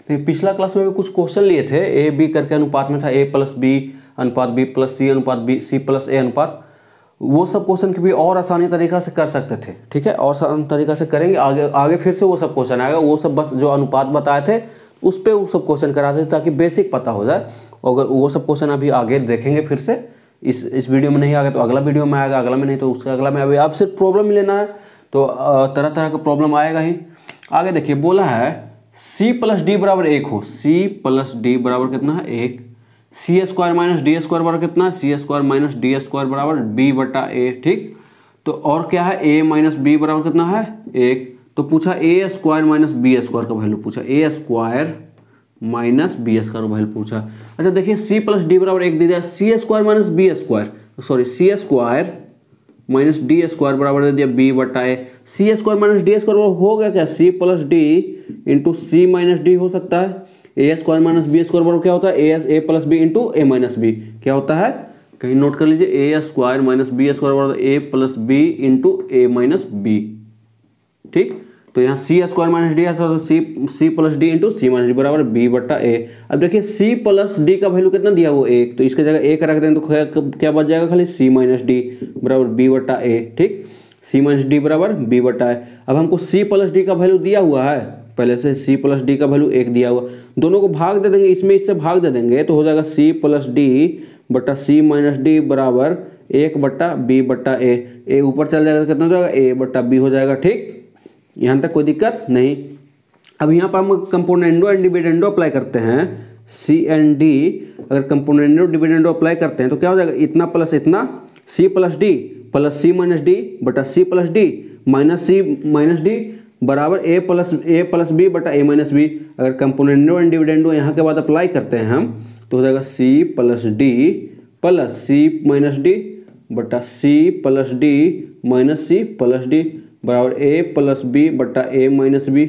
पिछला क्लास में भी कुछ क्वेश्चन लिए थे, ए बी करके अनुपात में था, ए प्लस बी अनुपात बी प्लस सी अनुपात बी सी प्लस ए अनुपात। वो सब क्वेश्चन की भी और आसानी तरीका से कर सकते थे। ठीक है, और आसान तरीका से करेंगे आगे फिर से वो सब क्वेश्चन आएगा। वो सब बस जो अनुपात बताए थे उस पर वो सब क्वेश्चन कराते थे ताकि बेसिक पता हो जाए। अगर वो सब क्वेश्चन अभी आगे देखेंगे फिर से, इस वीडियो में नहीं आ गया तो अगला वीडियो में आएगा, अगला में नहीं तो उसका अगला में। अभी आप सिर्फ प्रॉब्लम लेना है तो तरह तरह का प्रॉब्लम आएगा ही। आगे देखिए, बोला है c प्लस डी बराबर 1 हो, c प्लस डी बराबर कितना है 1, सी स्क्वायर माइनस डी स्क्वायर बराबर कितना है, सी स्क्वायर माइनस डी स्क्वायर बराबर b बटा a। ठीक, तो और क्या है a माइनस बी बराबर कितना है 1। तो पूछा a square minus B square का वैल्यू पूछा, a square minus B square का वैल्यू पूछा। अच्छा देखिए, c प्लस डी बराबर 1 दे दिया, C square minus B square, sorry C square minus D square बराबर दे दिया b बटा a। C square minus D square हो गया क्या, c plus D into C minus D हो सकता है। A square minus B square बराबर क्या होता है A plus B into A minus B, क्या होता है कहीं नोट कर लीजिए, A square minus B square बराबर A plus B into A minus B. ठीक, तो यहाँ सी स्क्वायर माइनस डी तो सी plus D into C minus D बराबर बी बटा ए। अब देखिए सी प्लस डी का वैल्यू कितना दिया वो 1, तो इसके जगह 1 रख दें तो क्या बच जाएगा खाली सी माइनस डी बराबर बी बटा ए। ठीक, सी माइनस डी बराबर बी बटा ए। अब हमको सी प्लस डी का वैल्यू दिया हुआ है पहले से, सी प्लस डी का वैल्यू 1 दिया हुआ, दोनों को भाग दे देंगे, इसमें इससे भाग दे देंगे तो हो जाएगा सी प्लस डी बटा सी माइनस डी बराबर 1 बटा बी बटा ए ऊपर चल जाएगा तो कितना हो जाएगा ए बटा बी हो जाएगा। ठीक, यहाँ तक कोई दिक्कत नहीं। अब यहाँ पर हम कंपोनेंडो एंड डिविडेंडो अप्लाई करते हैं। सी एंड डी अगर कंपोनेंडो डिविडेंडो अप्लाई करते हैं तो क्या हो जाएगा, इतना प्लस इतना C plus C minus D बटा सी प्लस डी माइनस सी माइनस डी बराबर ए प्लस बी बटा ए माइनस बी। अगर कंपोनेंडो एंड डिविडेंडो यहाँ के बाद अप्लाई करते हैं हम तो हो जाएगा C plus D plus C minus D बटा C plus D minus C plus D बराबर ए प्लस बी बटा A minus B.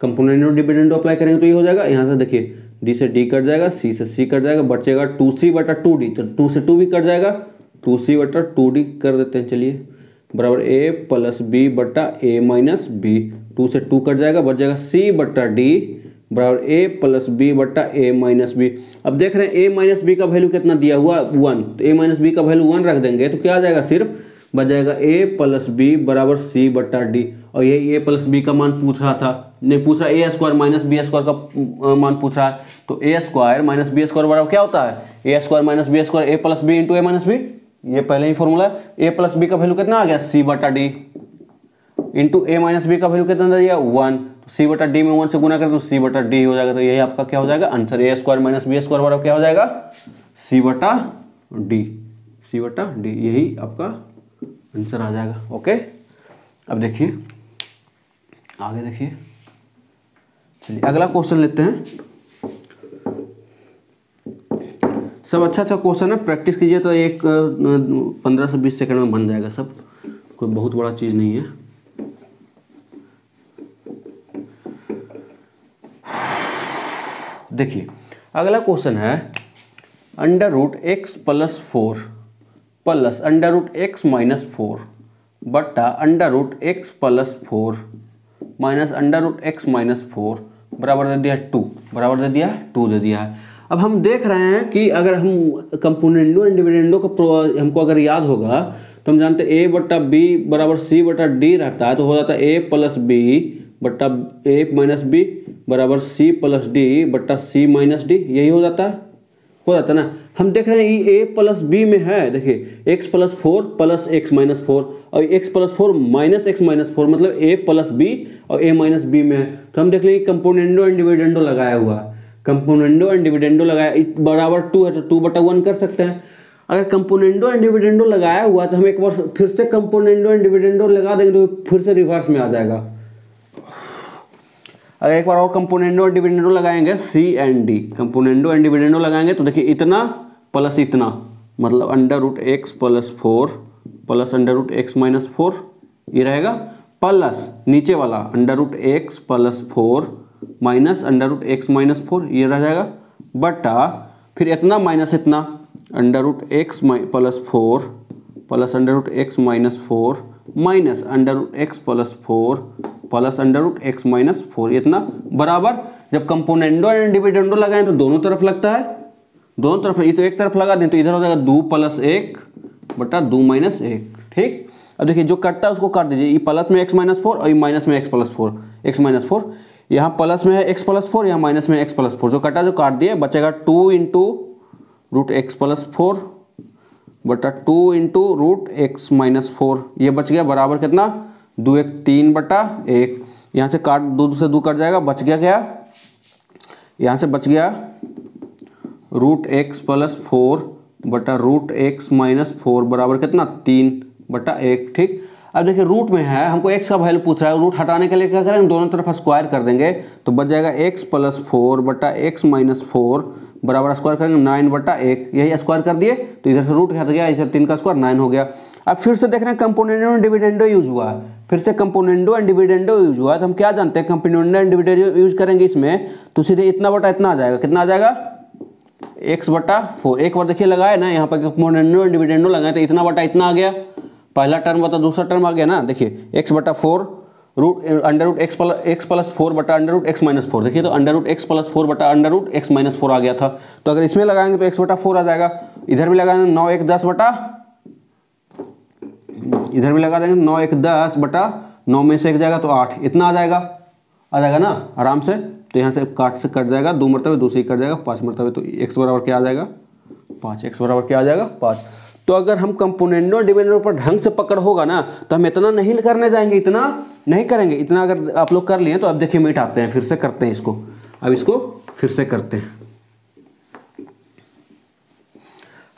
Componendo dividendo apply करेंगे तो ये हो जाएगा, यहाँ से देखिए डी से डी कट जाएगा, सी से सी कट जाएगा, बचेगा 2c बटा 2d, तो 2 से 2 भी कट जाएगा, 2c बटा 2d कर देते हैं चलिए, बराबर a प्लस बी बटा a माइनस बी, 2 से 2 कट जाएगा, बच जाएगा c बटा d बराबर a प्लस बी बटा a माइनस बी। अब देख रहे हैं a माइनस बी का वैल्यू कितना दिया हुआ 1, तो a माइनस बी का वैल्यू 1 रख देंगे तो क्या आ जाएगा, सिर्फ बच जाएगा a प्लस बी बराबर c बटा d। और यही a प्लस बी का मान पूछ रहा था, नहीं पूछ रहा ए स्क्वायर माइनस बी स्क्वायर का मान पूछ रहा है, तो ए स्क्वायर माइनस बी स्क्वायर बराबर क्या होता है, A square minus B square A plus B into A minus B, ये पहले ही फॉर्मूला है। ए प्लस बी का वैल्यू कितना आ गया, सी बटा D into A minus B का वैल्यू कितना दिया 1, तो सी बटा डी में 1 से गुना करें तो सी बटा डी हो जाएगा, तो यही आपका क्या हो जाएगा आंसर, ए स्क्वायर माइनस बी स्क्वायर बराबर क्या हो जाएगा, सी बटा डी, सी बटा डी, यही आपका आंसर आ जाएगा। ओके, अब देखिए आगे देखिए, चलिए अगला क्वेश्चन लेते हैं। सब अच्छा क्वेश्चन है, प्रैक्टिस कीजिए तो एक 15 से 20 सेकंड में बन जाएगा सब, कोई बहुत बड़ा चीज़ नहीं है। देखिए अगला क्वेश्चन है under root x plus 4 plus under root x minus 4 बट्टा under root x plus 4 minus under root x minus 4 बराबर दे दिया 2, बराबर दे दिया 2 दे दिया है। अब हम देख रहे हैं कि अगर हम कंपोनेंडो एंड डिविडेंडो का हमको अगर याद होगा तो हम जानते हैं ए बट्टा बी बराबर सी बटा डी रहता है, तो हो जाता है ए प्लस बी बट्टा ए माइनस बी बराबर सी प्लस डी बट्टा सी माइनस डी, यही हो जाता है ना। हम देख रहे हैं ये ए प्लस बी में है, देखिए x plus 4 plus x minus 4 और x plus 4 minus x minus 4 मतलब ए प्लस बी और ए माइनस बी में है, तो हम देख लेंगे कंपोनेंडो एंड डिविडेंडो लगाया हुआ है, कंपोनेंडो एंड डिविडेंडो लगाया बराबर 2 है तो 2 बटा 1 कर सकते हैं। अगर कंपोनेंडो एंड डिविडेंडो लगाया हुआ तो हम एक बार फिर से कंपोनेंडो एंड डिविडेंडो लगा देंगे तो फिर से रिवर्स में आ जाएगा। अगर एक बार और कंपोनेंडो और डिविडेंडो लगाएंगे C and D, componendo and dividendo लगाएंगे तो देखिए इतना प्लस इतना मतलब under root x plus 4 plus under root x minus 4 ये रहेगा, प्लस नीचे वाला under root x plus 4 minus under root x minus 4 ये रह जाएगा, बटा फिर इतना माइनस इतना under root x plus 4 plus under root x minus 4 minus under root x plus 4 plus under root x minus 4 इतना बराबर, जब कंपोनेंडो एंड डिविडेंडो लगाएं तो दोनों तरफ लगता है, दोनों तरफ, ये तो एक तरफ लगा दें तो इधर हो जाएगा 2 प्लस 1 बटा 2 माइनस 1, ठीक। अब देखिए जो कटता है उसको काट दीजिए, ये प्लस में x माइनस 4 और ये माइनस में x प्लस 4, x माइनस 4 यहाँ प्लस में है x प्लस 4 यहाँ माइनस में x प्लस 4, जो कटा जो काट दिए बचेगा 2 इंटू रूट एक्स प्लस 4 बटा 2 इंटू रूट एक्स माइनस 4, ये बच गया बराबर कितना 2 1 3 बटा 1, यहाँ से काट 2 से 2 कट जाएगा, बच गया क्या, यहाँ से बच गया रूट एक्स प्लस 4 बटा रूट एक्स माइनस 4 बराबर कितना 3 बटा 1, ठीक। अब देखिए रूट में है, हमको एक्स का वैल्यू पूछ रहा है, रूट हटाने के लिए क्या करेंगे, दोनों तरफ स्क्वायर कर देंगे तो बच जाएगा एक्स प्लस 4 बटा एक्स माइनस 4 बराबर स्क्वायर करेंगे 9 बटा 1, यही स्क्वायर कर दिए तो इधर से रूट हट गया, इधर 3 का स्क्वायर 9 हो गया। अब फिर से देख रहे हैं कंपोनेंडो एंड डिविडेंडो यूज हुआ है, फिर से कंपोनेंडो एंड डिविडेंडो यूज हुआ है, तो हम क्या जानते हैं कंपोनेंडो एंड डिविडेंडो यूज करेंगे इसमें तो सीधे इतना बटा इतना आ जाएगा, कितना आ जाएगा x बटा 4, एक बार देखिए लगाए ना यहाँ पर कंपोनेंडो एंड डिविडेंडो लगाए तो इतना बटा इतना आ गया, पहला टर्म बता दूसरा टर्म आ गया ना, देखिए x बटा 4 root under root x plus 4 बटा अंडर रूट एक्स माइनस 4, देखिए तो अंडर रूट एक्स प्लस 4 बटा अंडर रूट एक्स माइनस 4 आ गया था, तो अगर इसमें लगाएंगे तो x बटा 4 आ जाएगा, इधर भी लगाएंगे 9 1 10 बटा, इधर भी लगा देंगे 9 1 10 बटा 9 में से 1 जाएगा तो 8, इतना आ जाएगा ना आराम से, तो यहाँ से काट से कट जाएगा 2 मरतबे, दूसरी कट जाएगा 5 मरतबे, तो x बराबर क्या आ जाएगा 5, x बराबर क्या आ जाएगा 5। तो अगर हम कंपोनेंडो डिविडेंडो पर ढंग से पकड़ होगा ना तो हम इतना नहीं करने जाएंगे, इतना नहीं करेंगे, इतना अगर आप लोग कर लिए तो अब देखिए मिटाते हैं, फिर से करते हैं इसको, अब इसको फिर से करते हैं।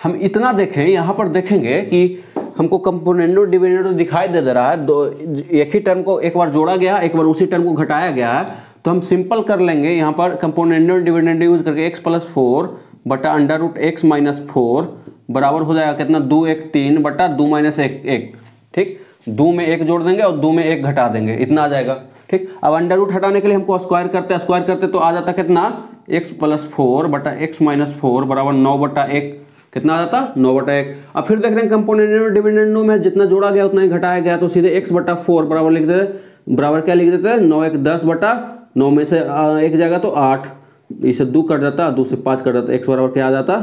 हम इतना देखें, यहाँ पर देखेंगे कि हमको कंपोनेंडो डिविडेंडो दिखाई दे रहा है, दो एक ही टर्म को एक बार जोड़ा गया, एक बार उसी टर्म को घटाया गया है, तो हम सिंपल कर लेंगे यहाँ पर कंपोनेंडो डिविडेंडो यूज करके x + 4 बटा अंडर रूट x - 4 बराबर हो जाएगा कितना, 2 1 3 बटा 2 - 1 1। ठीक, 2 में 1 जोड़ देंगे और 2 में 1 घटा देंगे, इतना आ जाएगा। ठीक, अब अंडर रूट हटाने के लिए हमको स्क्वायर करते तो आ जाता कितना, x + 4 बटा x - 4 बराबर 9/1। कितना आ जाता, 9/1। अब फिर देख रहे हैं कंपोनेंडो डिविडेंडो में जितना जोड़ा गया उतना ही घटाया गया, तो सीधे x/4 बराबर लिख देते, बराबर क्या लिख देते हैं, 9 1 10 बटा 9 में से 1 जाएगा तो 8, इसे 2 कट जाता, 2 से 5 कट जाता, x बराबर क्या आ जाता,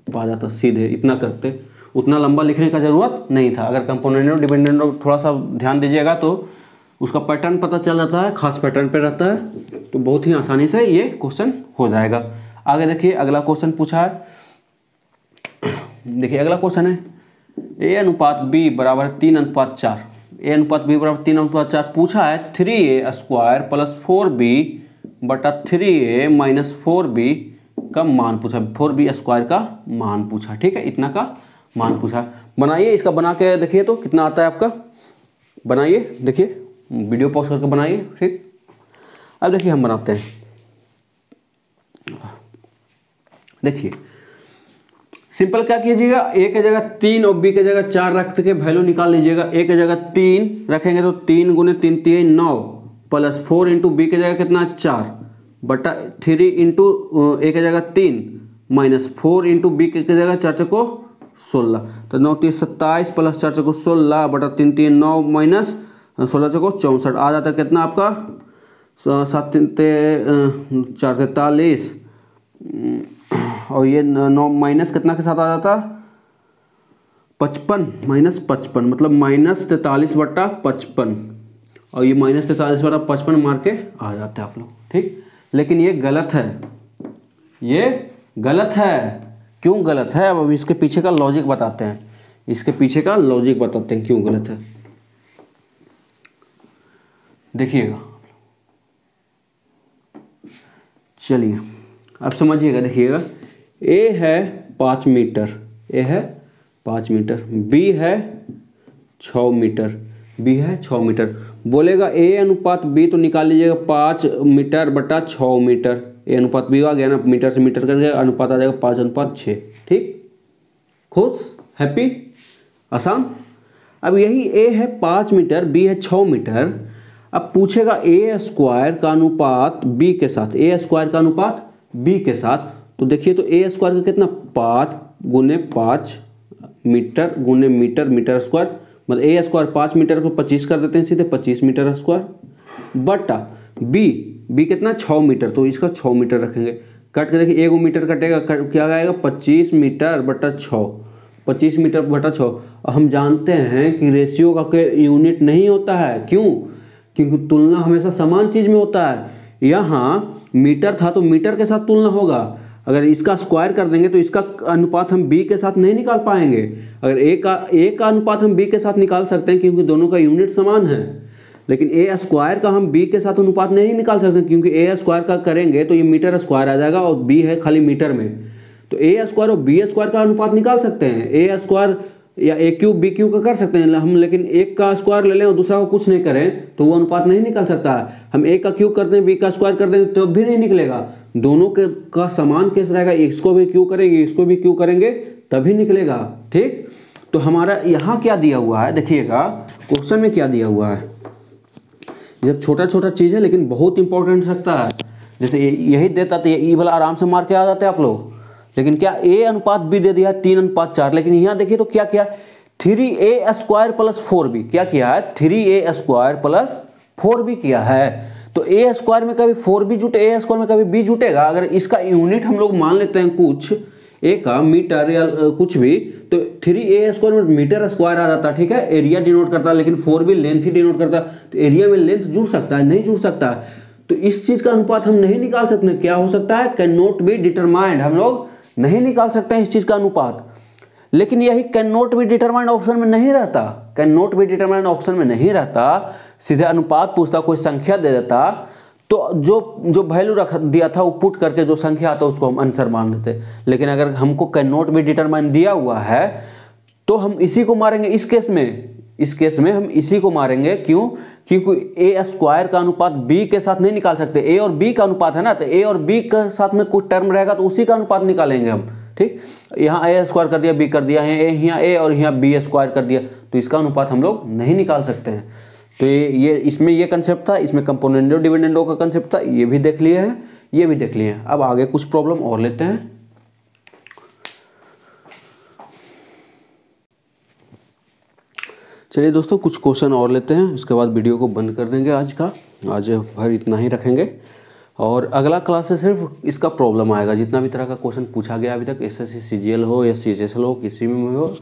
5 आ जाता। सीधे इतना करते, उतना लंबा लिखने का जरूरत नहीं था। अगर कंपोनेंडो डिविडेंडो थोड़ा सा ध्यान दीजिएगा तो उसका पैटर्न पता चल जाता है, खास पैटर्न पे रहता है, तो बहुत ही आसानी से ये क्वेश्चन हो जाएगा। आगे देखिए अगला क्वेश्चन पूछा है, देखिए अगला क्वेश्चन है a/b बराबर 3/4, a/b बराबर 3/4 पूछा है। 3a² + 4b बटा 3a - 4b का मान पूछा, 4b² का मान पूछा। ठीक है, इतना का मान पूछा। बनाइए, इसका बना के देखिए तो कितना आता है आपका, बनाइए, देखिए वीडियो पॉज करके बनाइए। ठीक, अब देखिए हम बनाते हैं, देखिए सिंपल क्या कीजिएगा, a के जगह 3 और b के जगह 4 रख के वैल्यू निकाल लीजिएगा। a के जगह 3 रखेंगे तो 3 × 3 = 9 प्लस 4 × b के जगह कितना, 4 बटा 3 × a के जगह 3 माइनस 4 × b के जगह 4 × 16, तो 9 × 27 प्लस 4 × 16 बटा 3 × 9 माइनस 16 × 64 आ जाता है कितना आपका, 7 × 4 = 43 और ये 9 माइनस कितना के साथ आ जाता, 55 - 55 मतलब -43/55 और ये -43/55 मार के आ जाते हैं आप लोग। ठीक, लेकिन ये गलत है, ये गलत है। क्यों गलत है, अब इसके पीछे का लॉजिक बताते हैं, इसके पीछे का लॉजिक बताते हैं क्यों गलत है। देखिएगा, चलिए अब समझिएगा, देखिएगा a है 5 मीटर, a है 5 मीटर, b है 6 मीटर, b है 6 मीटर। बोलेगा a/b तो निकाल लीजिएगा 5 मीटर बटा 6 मीटर, a/b आ गया ना, मीटर से मीटर करके अनुपात आ जाएगा 5/6। ठीक, खुश, हैप्पी, आसान। अब यही a है 5 मीटर, b है 6 मीटर। अब पूछेगा a² का अनुपात b के साथ, a² का अनुपात b के साथ, तो देखिए तो a² का कितना, 5 × 5 मीटर × मीटर मीटर स्क्वायर, मतलब a² 5 मीटर को 25 कर देते हैं सीधे, 25 मीटर स्क्वायर बटा b कितना, 6 मीटर, तो इसका 6 मीटर रखेंगे। कट के देखिए 1 मीटर कटेगा, क्या आएगा, 25 मीटर बटा 6, 25 मीटर बटा 6। हम जानते हैं कि रेशियो का कोई यूनिट नहीं होता है, क्यों, क्योंकि तुलना हमेशा समान चीज में होता है। यहाँ मीटर था तो मीटर के साथ तुलना होगा, अगर इसका स्क्वायर कर देंगे तो इसका अनुपात हम b के साथ नहीं निकाल पाएंगे। अगर a का अनुपात हम b के साथ निकाल सकते हैं क्योंकि दोनों का यूनिट समान है, लेकिन a² का हम b के साथ अनुपात नहीं निकाल सकते क्योंकि a² का करेंगे तो ये मीटर स्क्वायर आ जाएगा और b है खाली मीटर में, तो a² और b² का अनुपात निकाल सकते हैं। a² या a³ b³ का कर सकते हैं हम, लेकिन एक का स्क्वायर ले लें और दूसरा को कुछ नहीं करें तो वो अनुपात नहीं निकल सकता है। हम a का क्यूब करते हैं, b का स्क्वायर कर देंगे तो भी नहीं निकलेगा। दोनों के का समान केस रहेगा, इसको भी क्यू करेंगे इसको भी क्यू करेंगे तभी निकलेगा। ठीक, तो हमारा यहाँ क्या दिया हुआ है, देखिएगा क्वेश्चन में क्या दिया हुआ है। जब छोटा छोटा चीज़ है लेकिन बहुत इंपॉर्टेंट सकता है, जैसे यही देता तो ये वाला आराम से मार के आ जाते हैं आप लोग, लेकिन क्या a/b दे दिया है 3/4, लेकिन यहाँ देखिए तो क्या किया, 3a² + 4b, क्या किया है, 3a² + 4b किया है। तो a² में कभी 4b जुटे, a² में कभी b जुटेगा। अगर इसका यूनिट हम लोग मान लेते हैं कुछ a का मीटर या कुछ भी, तो 3a² में मीटर स्क्वायर आ जाता है। ठीक है, एरिया डिनोट करता है, लेकिन 4b लेंथ ही डिनोट करता है, तो एरिया में लेंथ जुड़ सकता है, नहीं जुड़ सकता है, तो इस चीज का अनुपात हम नहीं निकाल सकते। क्या हो सकता है, कैन नॉट बी डिटरमाइंड, हम लोग नहीं निकाल सकते हैं इस चीज का अनुपात। लेकिन यही can not be determined option में नहीं रहता, can not be determined option में नहीं रहता, सीधे अनुपात पूछता, कोई संख्या दे देता तो जो वैल्यू रख दिया था वो पुट करके जो संख्या आता है उसको हम आंसर मान लेते हैं। लेकिन अगर हमको कैन नॉट बी डिटरमाइन दिया हुआ है तो हम इसी को मारेंगे। इस केस में हम इसी को मारेंगे। क्यों? क्योंकि ए स्क्वायर का अनुपात बी के साथ नहीं निकाल सकते। ए और बी का अनुपात है ना, तो ए और बी के साथ में कुछ टर्म रहेगा तो उसी का अनुपात निकालेंगे हम। ठीक, यहाँ ए स्क्वायर कर दिया, बी कर दिया है, यहाँ ए और यहाँ बी स्क्वायर कर दिया, तो इसका अनुपात हम लोग नहीं निकाल सकते हैं। तो ये इसमें ये कंसेप्ट था, इसमें कंपोनेंडो डिविडेंडो का कंसेप्ट था, ये भी देख लिए हैं, ये भी देख लिए हैं। अब आगे कुछ प्रॉब्लम और लेते हैं। चलिए दोस्तों कुछ क्वेश्चन और लेते हैं, उसके बाद वीडियो को बंद कर देंगे। आज भर इतना ही रखेंगे और अगला क्लास से सिर्फ इसका प्रॉब्लम आएगा। जितना भी तरह का क्वेश्चन पूछा गया अभी तक, एसएससी सीजीएल हो या सीएचएसएल हो, किसी में हो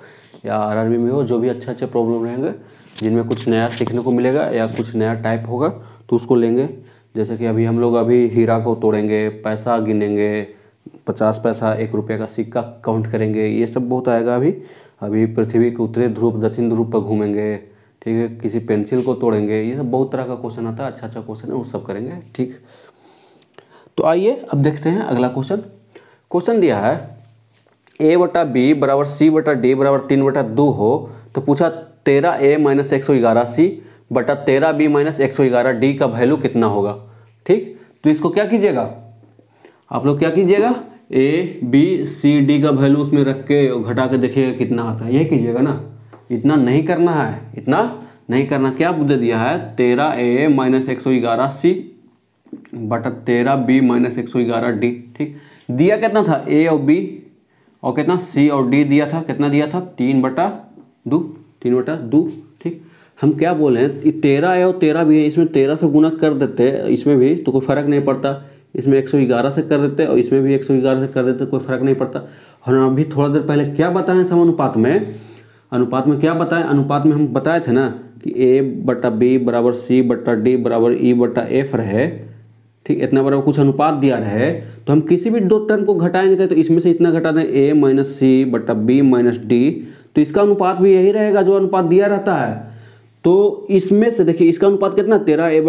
या आरआरबी में हो, जो भी अच्छे प्रॉब्लम रहेंगे जिनमें कुछ नया सीखने को मिलेगा या कुछ नया टाइप होगा तो उसको लेंगे। जैसे कि अभी हम लोग हीरा को तोड़ेंगे, पैसा गिनेंगे, 50 पैसा, 1 रुपये का सिक्का काउंट करेंगे, ये सब बहुत आएगा। अभी पृथ्वी के उत्तरी ध्रुव दक्षिण ध्रुव पर घूमेंगे, ठीक है, किसी पेंसिल को तोड़ेंगे, ये सब बहुत तरह का क्वेश्चन आता है। अच्छा क्वेश्चन है, वो सब करेंगे। ठीक, तो आइए अब देखते हैं अगला क्वेश्चन दिया है a/b बराबर c/d बराबर 3/2 हो तो पूछा 13a माइनस 111c बटा 13b माइनस 111d का वैल्यू कितना होगा। ठीक, तो इसको क्या कीजिएगा आप लोग, क्या कीजिएगा, a b c d का वैल्यू उसमें रख के घटा के देखिएगा कितना आता है, ये कीजिएगा ना। इतना नहीं करना है, इतना नहीं करना। क्या दे दिया है, 13a माइनस 111c बटा 13b माइनस 111d। ठीक, दिया कितना था, a और b और कितना c और d दिया था, कितना दिया था, 3/2। ठीक, हम क्या बोले हैं, 13 है और 13 भी है, इसमें 13 से गुना कर देते हैं, इसमें भी तो कोई फर्क नहीं पड़ता। इसमें 111 से कर देते और इसमें भी 111 से कर देते, कोई फर्क नहीं पड़ता। और अभी थोड़ा देर पहले क्या बताएं समानुपात में, अनुपात में क्या बताएं, अनुपात में हम बताए थे ना कि a/b बराबर c/d बराबर e/f रहे। ठीक, इतना बराबर कुछ अनुपात दिया रहे तो हम किसी भी दो टर्म को घटाएंगे तो इसमें से इतना घटा दें, a माइनस सी बटा b माइनस d, तो इसका अनुपात भी यही रहेगा जो अनुपात दिया रहता है। तो इसमें से देखिए इसका अनुपात कितना, 13a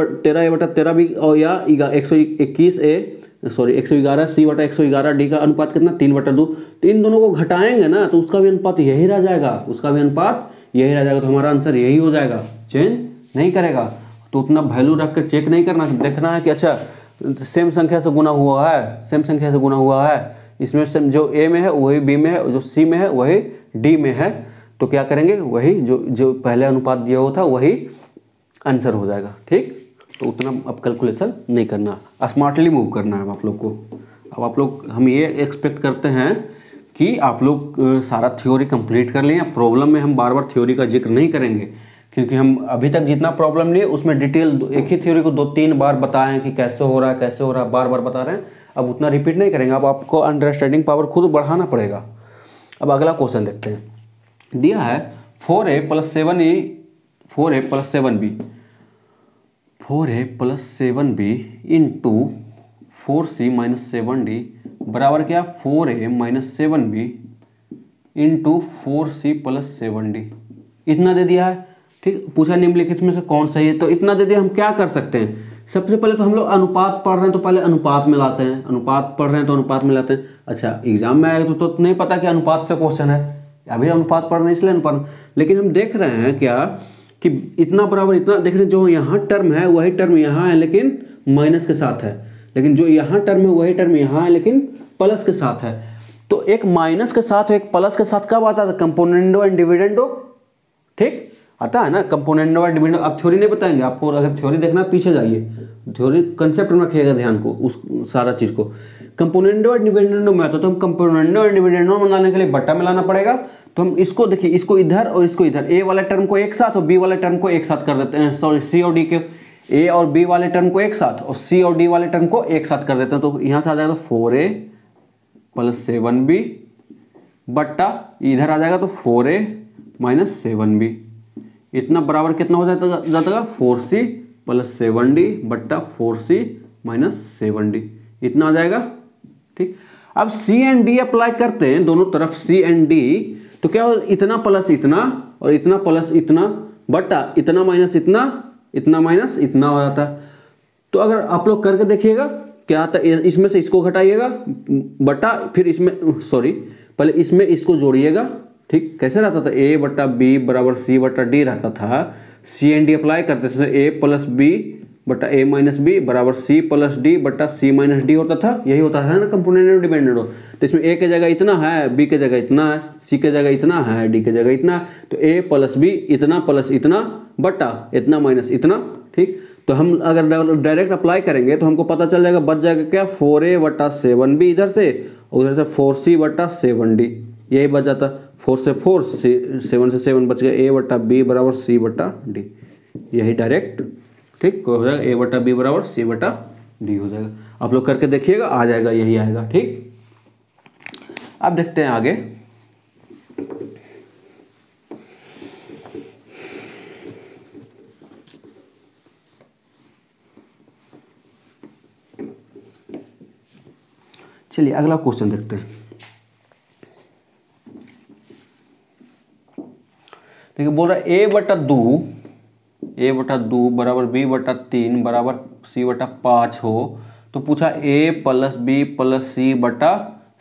बटा 13b और या 111c बटा 111d का अनुपात कितना, 3/2। तो इन दोनों को घटाएंगे ना तो उसका भी अनुपात यही रह जाएगा, उसका भी अनुपात यही रह जाएगा। तो हमारा आंसर यही हो जाएगा, चेंज नहीं करेगा। तो उतना वैल्यू रख कर चेक नहीं करना, देखना है कि अच्छा सेम संख्या से गुना हुआ है, सेम संख्या से गुना हुआ है, इसमें सेम जो a में है वही b में है, जो c में है वही d में है, तो क्या करेंगे, वही जो पहले अनुपात दिया हुआ था वही आंसर हो जाएगा। ठीक, तो उतना अब कैलकुलेशन नहीं करना, स्मार्टली मूव करना है आप लोग को। अब आप लोग, हम ये एक्सपेक्ट करते हैं कि आप लोग सारा थ्योरी कंप्लीट कर लें। प्रॉब्लम में हम बार बार थ्योरी का जिक्र नहीं करेंगे क्योंकि हम अभी तक जितना प्रॉब्लम लिए उसमें डिटेल एक ही थ्योरी को 2-3 बार बताएं कि कैसे हो रहा है, बार बार बता रहे हैं। अब उतना रिपीट नहीं करेंगे, अब आपको अंडरस्टैंडिंग पावर खुद बढ़ाना पड़ेगा। अब अगला क्वेश्चन देखते हैं। दिया है 4a plus 7b into 4c minus 7d बराबर क्या, 4a minus 7b into 4c plus 7d, इतना दे दिया है। ठीक, पूछा निम्नलिखित में से कौन सही है, तो इतना दे दिया। हम क्या कर सकते हैं, सबसे पहले तो हम लोग अनुपात पढ़ रहे हैं तो पहले अनुपात में लाते हैं, अनुपात पढ़ रहे हैं तो अनुपात में लाते हैं। अच्छा, एग्जाम में आएगा तो नहीं पता कि अनुपात से क्वेश्चन है, अभी अनुपात पढ़ रहे हैं इसलिए अनुपात, लेकिन हम देख रहे हैं क्या कि इतना बराबर इतना, देख रहे हैं जो यहाँ टर्म है वही टर्म यहाँ है लेकिन माइनस के साथ है, लेकिन जो यहाँ टर्म है वही टर्म यहाँ है लेकिन प्लस के साथ है। तो एक माइनस के साथ एक प्लस के साथ कब आता था, कंपोनेंडो एंड डिविडेंडो। ठीक, आता है ना कंपोनेंडो और डिविडेंडो। अब थ्योरी नहीं बताएंगे आपको, अगर थ्योरी देखना पीछे जाइए, थ्योरी कंसेप्ट में रखिएगा ध्यान को, उस सारा चीज को। कंपोनेंडो और डिविडेंडो में आता तो हम कंपोनेंडो और डिविडेंडो बनाने के लिए बट्टा मिलाना पड़ेगा। तो हम इसको देखिए, इसको इधर और इसको इधर, ए वाले टर्म को एक साथ और बी वाले टर्म को एक साथ कर देते हैं, सॉरी सी और डी के, ए और बी वाले टर्म को एक साथ और सी और डी वाले टर्म को एक साथ कर देते हैं। तो यहाँ से आ जाएगा 4a प्लस 7b बट्टा इधर आ जाएगा तो 4a माइनस 7b, इतना बराबर कितना हो जाता 4c प्लस 7d बट्टा 4c माइनस 7d, इतना आ जाएगा। ठीक, अब c एंड d अप्लाई करते हैं दोनों तरफ, c एंड d, तो क्या हो, इतना प्लस इतना और इतना प्लस इतना बट्टा इतना माइनस इतना, इतना माइनस इतना हो जाता है। तो अगर आप लोग करके देखिएगा क्या आता है, इसमें से इसको घटाइएगा बटा, फिर इसमें सॉरी पहले इसमें इसको जोड़िएगा, ठीक। कैसे रहता था, a बटा बी बराबर सी बटा डी रहता था। सी एंड डी अप्लाई करते थे, a प्लस बी बटा a माइनस बी बराबर सी प्लस डी बटा सी माइनस डी होता था। यही होता था ना कंपोनेंट और डिपेंडेंट हो। तो इसमें a के जगह इतना है, b के जगह इतना है, c के जगह इतना है, d के जगह इतना है। तो a प्लस बी इतना प्लस इतना बटा इतना माइनस इतना, ठीक। तो हम अगर डायरेक्ट अप्लाई करेंगे तो हमको पता चल जाएगा, बच जाएगा क्या 4a बटा 7b इधर से, उधर से 4c बटा 7d, यही बच जाता। 4 से 4 7 से 7 बच गया, a बटा b बराबर c बटा d, यही डायरेक्ट, ठीक हो जाएगा। a बटा b बराबर c बटा d हो जाएगा। आप लोग करके देखिएगा, आ जाएगा, यही आएगा, ठीक। अब देखते हैं आगे। चलिए अगला क्वेश्चन देखते हैं। देखिए बोल रहा है a बटा 2 बराबर b बटा 3 बराबर c बटा 5 हो, तो पूछा a plus b plus c बटा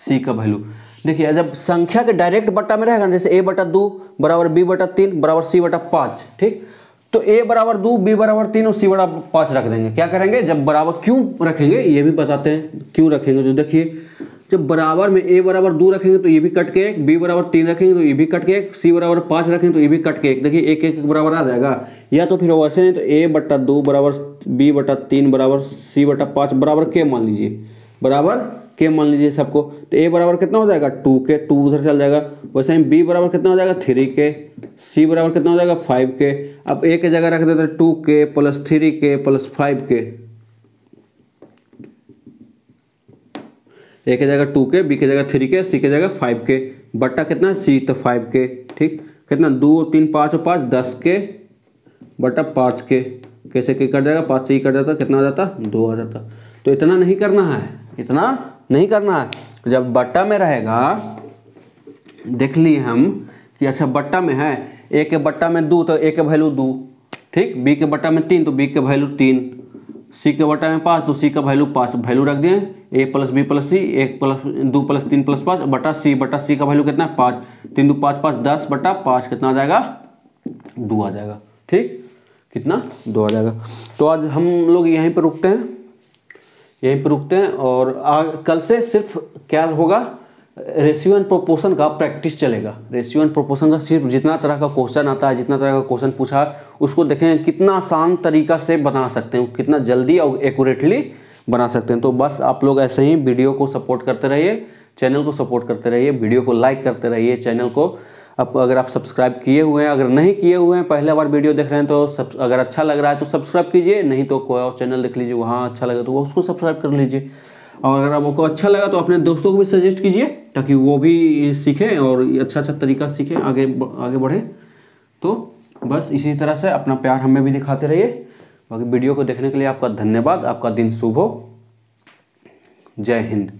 c का वैल्यू। देखिए जब संख्या के डायरेक्ट बट्टा में रहेगा, जैसे a बटा 2 बराबर b बटा 3 बराबर c बटा 5, ठीक। तो a बराबर 2 b बराबर 3 और c बराबर 5 रख देंगे। क्या करेंगे, जब बराबर क्यों रखेंगे ये भी बताते हैं क्यों रखेंगे। तो देखिए जब बराबर में a बराबर 2 रखेंगे तो ये भी कट के 1, b बराबर 3 रखेंगे तो ये भी कट के 1, c बराबर 5 रखेंगे तो ये भी कट के 1। देखिए एक एक बराबर आ जाएगा। या तो फिर वैसे नहीं तो a बटा 2 बराबर b बटा 3 बराबर c बटा 5 बराबर के मान लीजिए, बराबर के मान लीजिए सबको। तो a बराबर कितना हो जाएगा 2 के, 2 उधर चल जाएगा। वैसे ही b बराबर कितना हो जाएगा 3 के, c बराबर कितना हो जाएगा 5 के। अब a के जगह रख देते हैं 2 के प्लस 3 के प्लस 5 के, a के जगह 2 के, b के जगह 3 के, c के जगह 5 के, बट्टा कितना है c तो 5 के, ठीक। कितना 2 3 5 और 5 10 के बटा 5 के, कैसे के कट जाएगा, 5 से ही कट जाता, कितना आ जाता 2 आ जाता। तो इतना नहीं करना है, इतना नहीं करना है। जब बट्टा में रहेगा, देख लिए हम कि अच्छा बट्टा में है, a के बट्टा में 2 तो a के वैल्यू 2, ठीक। b के बट्टा में 3 तो b के वैल्यू 3, c के बट्टा में 5 तो c का वैल्यू 5, वैल्यू रख दिए a plus b plus c, 1 plus 2 plus 3 plus 5 बटा c का वैल्यू कितना है 5, 3 2 5 5 10 बटा 5 कितना आ जाएगा 2 आ जाएगा, ठीक। कितना 2 आ जाएगा। तो आज हम लोग यहीं पर रुकते हैं, यहीं पर रुकते हैं और कल से सिर्फ क्या होगा, रेशियो एंड प्रोपोर्शन का प्रैक्टिस चलेगा। रेशियो एंड प्रोपोर्शन का सिर्फ जितना तरह का क्वेश्चन आता है, जितना तरह का क्वेश्चन पूछा है, उसको देखें कितना आसान तरीका से बना सकते हैं, कितना जल्दी और एक्यूरेटली बना सकते हैं। तो बस आप लोग ऐसे ही वीडियो को सपोर्ट करते रहिए, चैनल को सपोर्ट करते रहिए, वीडियो को लाइक करते रहिए, चैनल को अगर आप सब्सक्राइब किए हुए हैं, अगर नहीं किए हुए हैं, पहले बार वीडियो देख रहे हैं तो अगर अच्छा लग रहा है तो सब्सक्राइब कीजिए, नहीं तो कोई और चैनल देख लीजिए, वहाँ अच्छा लगे तो वो उसको सब्सक्राइब कर लीजिए। और अगर आपको अच्छा लगा तो अपने दोस्तों को भी सजेस्ट कीजिए ताकि वो भी सीखें और अच्छा अच्छा तरीका सीखें, आगे बढ़ें। तो बस इसी तरह से अपना प्यार हमें भी दिखाते रहिए। बाकी वीडियो को देखने के लिए आपका धन्यवाद। आपका दिन शुभ हो। जय हिंद।